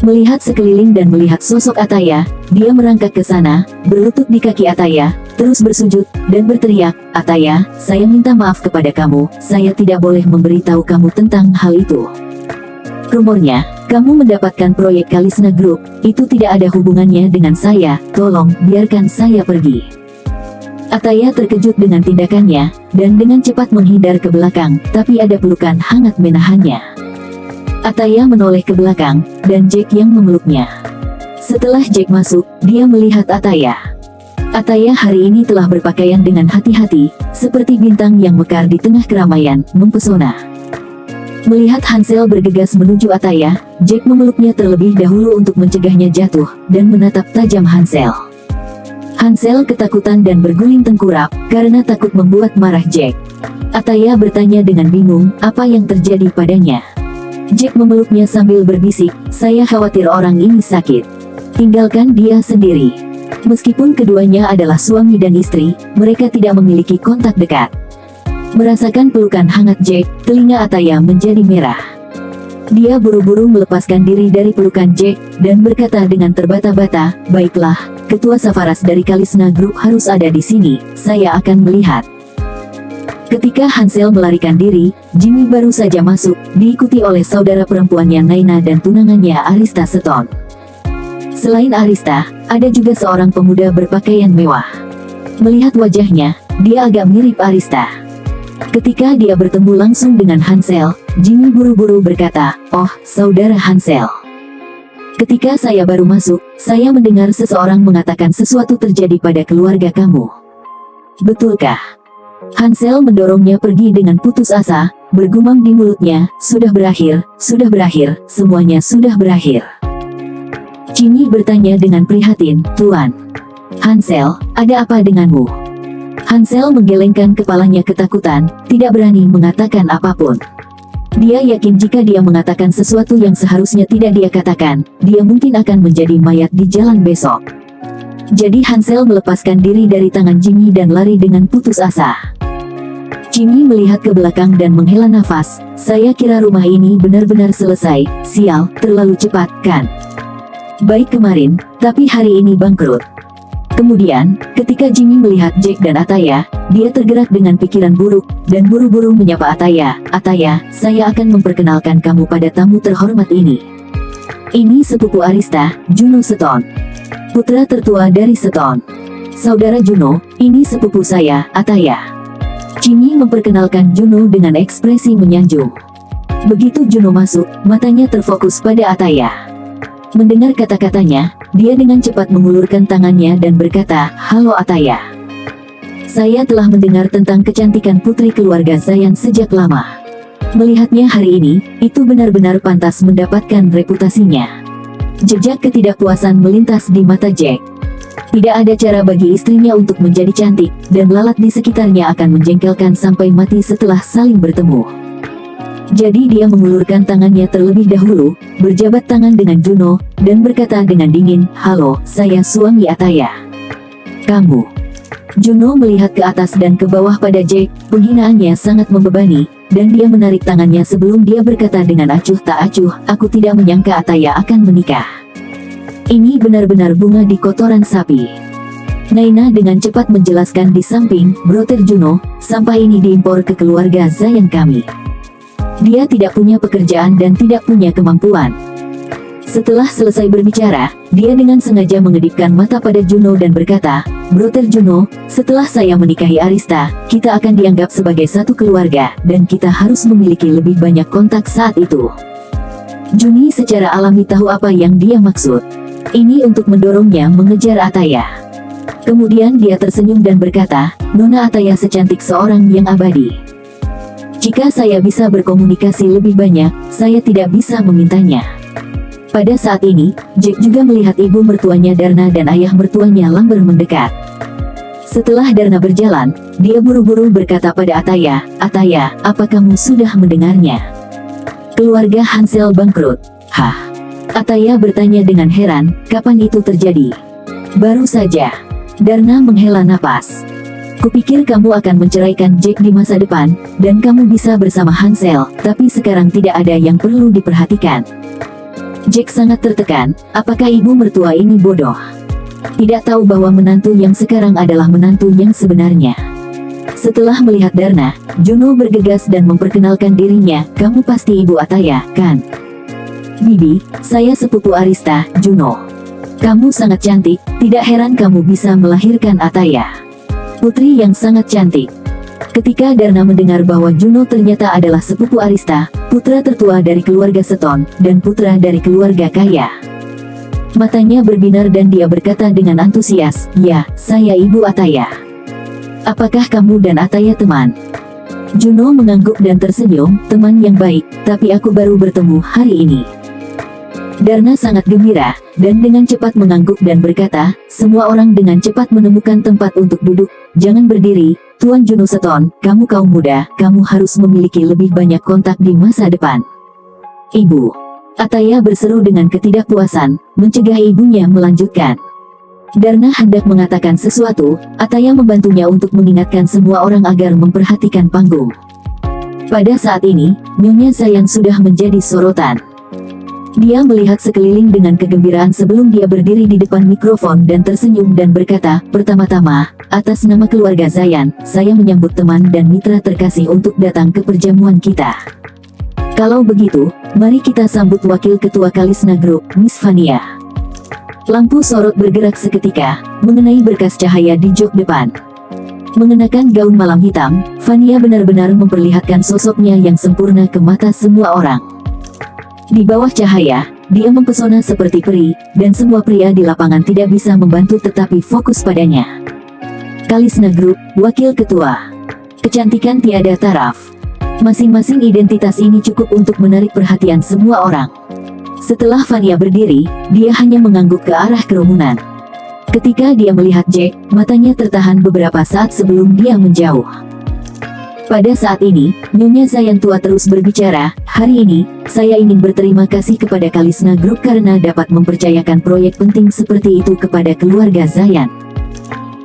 Melihat sekeliling dan melihat sosok Ataya, dia merangkak ke sana, berlutut di kaki Ataya, terus bersujud, dan berteriak, "Ataya, saya minta maaf kepada kamu, saya tidak boleh memberitahu kamu tentang hal itu. Rumornya, kamu mendapatkan proyek Kalisna Group, itu tidak ada hubungannya dengan saya, tolong, biarkan saya pergi." Ataya terkejut dengan tindakannya, dan dengan cepat menghindar ke belakang, tapi ada pelukan hangat menahannya. Ataya menoleh ke belakang, dan Jack yang memeluknya. Setelah Jack masuk, dia melihat Ataya. Ataya hari ini telah berpakaian dengan hati-hati, seperti bintang yang mekar di tengah keramaian, mempesona. Melihat Hansel bergegas menuju Ataya, Jack memeluknya terlebih dahulu untuk mencegahnya jatuh, dan menatap tajam Hansel. Hansel ketakutan dan berguling tengkurap, karena takut membuat marah Jack. Ataya bertanya dengan bingung, apa yang terjadi padanya. Jack memeluknya sambil berbisik, "Saya khawatir orang ini sakit. Tinggalkan dia sendiri." Meskipun keduanya adalah suami dan istri, mereka tidak memiliki kontak dekat. Merasakan pelukan hangat Jack, telinga Ataya menjadi merah. Dia buru-buru melepaskan diri dari pelukan Jack, dan berkata dengan terbata-bata, "Baiklah, Ketua Safaras dari Kalisna Group harus ada di sini, saya akan melihat." Ketika Hansel melarikan diri, Jimmy baru saja masuk, diikuti oleh saudara perempuannya Naina dan tunangannya Arista Seton. Selain Arista, ada juga seorang pemuda berpakaian mewah. Melihat wajahnya, dia agak mirip Arista. Ketika dia bertemu langsung dengan Hansel, Jimmy buru-buru berkata, "Oh, saudara Hansel. Ketika saya baru masuk, saya mendengar seseorang mengatakan sesuatu terjadi pada keluarga kamu. Betulkah?" Hansel mendorongnya pergi dengan putus asa, bergumam di mulutnya, sudah berakhir, semuanya sudah berakhir. Jimmy bertanya dengan prihatin, Tuan Hansel, ada apa denganmu? Hansel menggelengkan kepalanya ketakutan, tidak berani mengatakan apapun. Dia yakin jika dia mengatakan sesuatu yang seharusnya tidak dia katakan, dia mungkin akan menjadi mayat di jalan besok. Jadi Hansel melepaskan diri dari tangan Jimmy dan lari dengan putus asa. Jimmy melihat ke belakang dan menghela nafas, saya kira rumah ini benar-benar selesai, sial, terlalu cepat, kan? Baik kemarin, tapi hari ini bangkrut. Kemudian, ketika Jimmy melihat Jack dan Ataya, dia tergerak dengan pikiran buruk, dan buru-buru menyapa Ataya. Ataya, saya akan memperkenalkan kamu pada tamu terhormat ini. Ini sepupu Arista, Juno Seton. Putra tertua dari Seton. Saudara Juno, ini sepupu saya, Ataya. Jimmy memperkenalkan Juno dengan ekspresi menyanjung. Begitu Juno masuk, matanya terfokus pada Ataya. Mendengar kata-katanya, dia dengan cepat mengulurkan tangannya dan berkata, halo Ataya. Saya telah mendengar tentang kecantikan putri keluarga Zayan sejak lama. Melihatnya hari ini, itu benar-benar pantas mendapatkan reputasinya. Jejak ketidakpuasan melintas di mata Jack. Tidak ada cara bagi istrinya untuk menjadi cantik, dan lalat di sekitarnya akan menjengkelkan sampai mati setelah saling bertemu. Jadi dia mengulurkan tangannya terlebih dahulu, berjabat tangan dengan Juno, dan berkata dengan dingin, halo, saya suami Ataya. Kamu. Juno melihat ke atas dan ke bawah pada Jack, penghinaannya sangat membebani, dan dia menarik tangannya sebelum dia berkata dengan acuh tak acuh, aku tidak menyangka Ataya akan menikah. Ini benar-benar bunga di kotoran sapi. Naina dengan cepat menjelaskan di samping, Brother Juno, sampah ini diimpor ke keluarga Zayan kami. Dia tidak punya pekerjaan dan tidak punya kemampuan. Setelah selesai berbicara, dia dengan sengaja mengedipkan mata pada Juno dan berkata, Brother Juno, setelah saya menikahi Arista, kita akan dianggap sebagai satu keluarga, dan kita harus memiliki lebih banyak kontak saat itu. Juni secara alami tahu apa yang dia maksud. Ini untuk mendorongnya mengejar Ataya. Kemudian dia tersenyum dan berkata, Nona Ataya secantik seorang yang abadi. Jika saya bisa berkomunikasi lebih banyak, saya tidak bisa memintanya. Pada saat ini, Jack juga melihat ibu mertuanya Darna dan ayah mertuanya Lamber mendekat. Setelah Darna berjalan, dia buru-buru berkata pada Ataya, Ataya, apa kamu sudah mendengarnya? Keluarga Hansel bangkrut. Hah? Ataya bertanya dengan heran, kapan itu terjadi? Baru saja. Darna menghela napas. Kupikir kamu akan menceraikan Jack di masa depan, dan kamu bisa bersama Hansel, tapi sekarang tidak ada yang perlu diperhatikan. Jack sangat tertekan, apakah ibu mertua ini bodoh? Tidak tahu bahwa menantu yang sekarang adalah menantu yang sebenarnya. Setelah melihat Darna, Juno bergegas dan memperkenalkan dirinya, kamu pasti ibu Ataya, kan? Bibi, saya sepupu Arista, Juno. Kamu sangat cantik, tidak heran kamu bisa melahirkan Ataya. Putri yang sangat cantik. Ketika Darna mendengar bahwa Juno ternyata adalah sepupu Arista, putra tertua dari keluarga Seton, dan putra dari keluarga kaya. Matanya berbinar dan dia berkata dengan antusias, ya, saya ibu Ataya. Apakah kamu dan Ataya teman? Juno mengangguk dan tersenyum, teman yang baik, tapi aku baru bertemu hari ini. Darna sangat gembira, dan dengan cepat mengangguk dan berkata, semua orang dengan cepat menemukan tempat untuk duduk, jangan berdiri, Tuan Juno Seton, kamu kaum muda, kamu harus memiliki lebih banyak kontak di masa depan. Ibu. Ataya berseru dengan ketidakpuasan, mencegah ibunya melanjutkan. Darna hendak mengatakan sesuatu, Ataya membantunya untuk mengingatkan semua orang agar memperhatikan panggung. Pada saat ini, Nyonya Zayan sudah menjadi sorotan. Dia melihat sekeliling dengan kegembiraan sebelum dia berdiri di depan mikrofon dan tersenyum dan berkata, pertama-tama, atas nama keluarga Zayan, saya menyambut teman dan mitra terkasih untuk datang ke perjamuan kita. Kalau begitu, mari kita sambut Wakil Ketua Kalisna Group, Miss Vania. Lampu sorot bergerak seketika, mengenai berkas cahaya di jok depan. Mengenakan gaun malam hitam, Vania benar-benar memperlihatkan sosoknya yang sempurna ke mata semua orang. Di bawah cahaya, dia mempesona seperti peri, dan semua pria di lapangan tidak bisa membantu tetapi fokus padanya. Kalisna Group, Wakil Ketua. Kecantikan tiada taraf. Masing-masing identitas ini cukup untuk menarik perhatian semua orang. Setelah Vanya berdiri, dia hanya mengangguk ke arah kerumunan. Ketika dia melihat Jack, matanya tertahan beberapa saat sebelum dia menjauh. Pada saat ini, Nyonya Zayan tua terus berbicara, "Hari ini, saya ingin berterima kasih kepada Kalisna Group karena dapat mempercayakan proyek penting seperti itu kepada keluarga Zayan.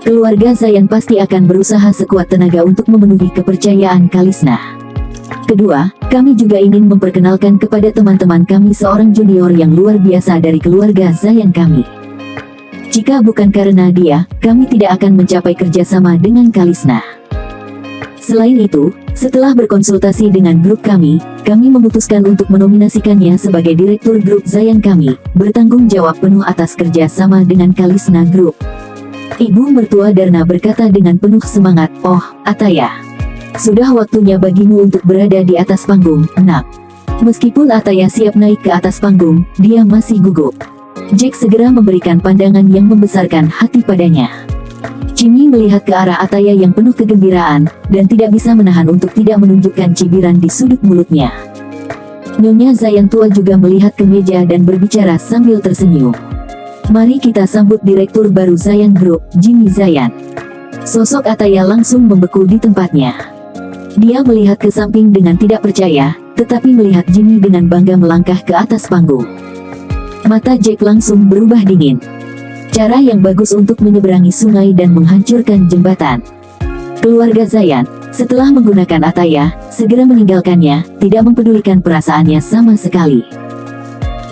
Keluarga Zayan pasti akan berusaha sekuat tenaga untuk memenuhi kepercayaan Kalisna. Kedua, kami juga ingin memperkenalkan kepada teman-teman kami seorang junior yang luar biasa dari keluarga Zayan kami. Jika bukan karena dia, kami tidak akan mencapai kerjasama dengan Kalisna. Selain itu, setelah berkonsultasi dengan grup kami memutuskan untuk menominasikannya sebagai direktur grup Zayan kami, bertanggung jawab penuh atas kerjasama dengan Kalisna Group." Ibu mertua Darna berkata dengan penuh semangat, "Oh, Ataya. Sudah waktunya bagimu untuk berada di atas panggung, nak." Meskipun Ataya siap naik ke atas panggung, dia masih gugup. Jack segera memberikan pandangan yang membesarkan hati padanya. Jimmy melihat ke arah Ataya yang penuh kegembiraan, dan tidak bisa menahan untuk tidak menunjukkan cibiran di sudut mulutnya. Nyonya Zayan tua juga melihat ke meja dan berbicara sambil tersenyum. "Mari kita sambut direktur baru Zayan Group, Jimmy Zayan." Sosok Ataya langsung membeku di tempatnya. Dia melihat ke samping dengan tidak percaya, tetapi melihat Jimmy dengan bangga melangkah ke atas panggung. Mata Jack langsung berubah dingin. Cara yang bagus untuk menyeberangi sungai dan menghancurkan jembatan. Keluarga Zayan, setelah menggunakan Ataya, segera meninggalkannya, tidak mempedulikan perasaannya sama sekali.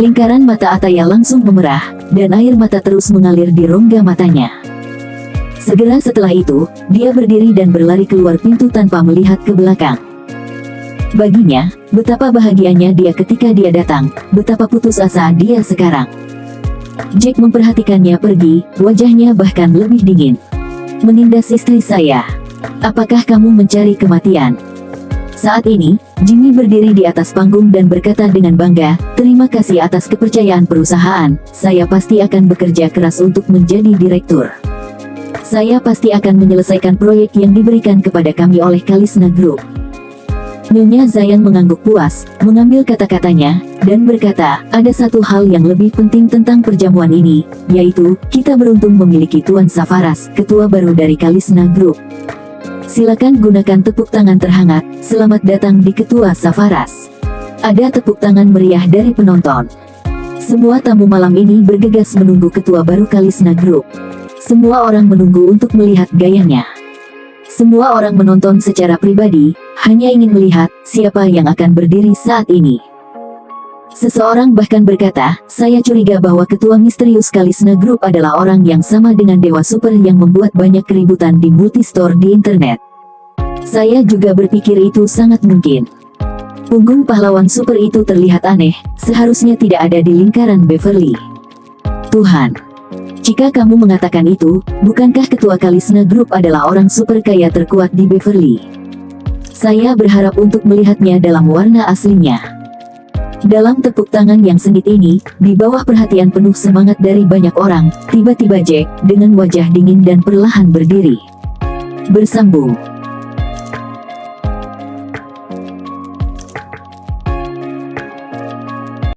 Lingkaran mata Ataya langsung memerah, dan air mata terus mengalir di rongga matanya. Segera setelah itu, dia berdiri dan berlari keluar pintu tanpa melihat ke belakang. Baginya, betapa bahagianya dia ketika dia datang, betapa putus asa dia sekarang. Jack memperhatikannya pergi, wajahnya bahkan lebih dingin. "Menindas istri saya. Apakah kamu mencari kematian?" Saat ini, Jimmy berdiri di atas panggung dan berkata dengan bangga, "Terima kasih atas kepercayaan perusahaan, saya pasti akan bekerja keras untuk menjadi direktur. Saya pasti akan menyelesaikan proyek yang diberikan kepada kami oleh Kalisna Group." Nyonya Zayan mengangguk puas, mengambil kata-katanya, dan berkata, "Ada satu hal yang lebih penting tentang perjamuan ini, yaitu, kita beruntung memiliki Tuan Safaras, ketua baru dari Kalisna Group. Silakan gunakan tepuk tangan terhangat, selamat datang di Ketua Safaras." Ada tepuk tangan meriah dari penonton. Semua tamu malam ini bergegas menunggu ketua baru Kalisna Group. Semua orang menunggu untuk melihat gayanya. Semua orang menonton secara pribadi, hanya ingin melihat siapa yang akan berdiri saat ini. Seseorang bahkan berkata, "Saya curiga bahwa ketua misterius Kalisna Group adalah orang yang sama dengan Dewa Super yang membuat banyak keributan di multistore di internet." Saya juga berpikir itu sangat mungkin. Punggung pahlawan super itu terlihat aneh, seharusnya tidak ada di lingkaran Beverly. Tuhan, jika kamu mengatakan itu, bukankah ketua Kalisna Group adalah orang super kaya terkuat di Beverly? Saya berharap untuk melihatnya dalam warna aslinya. Dalam tepuk tangan yang sengit ini, di bawah perhatian penuh semangat dari banyak orang, tiba-tiba Jack, dengan wajah dingin dan perlahan berdiri. Bersambung.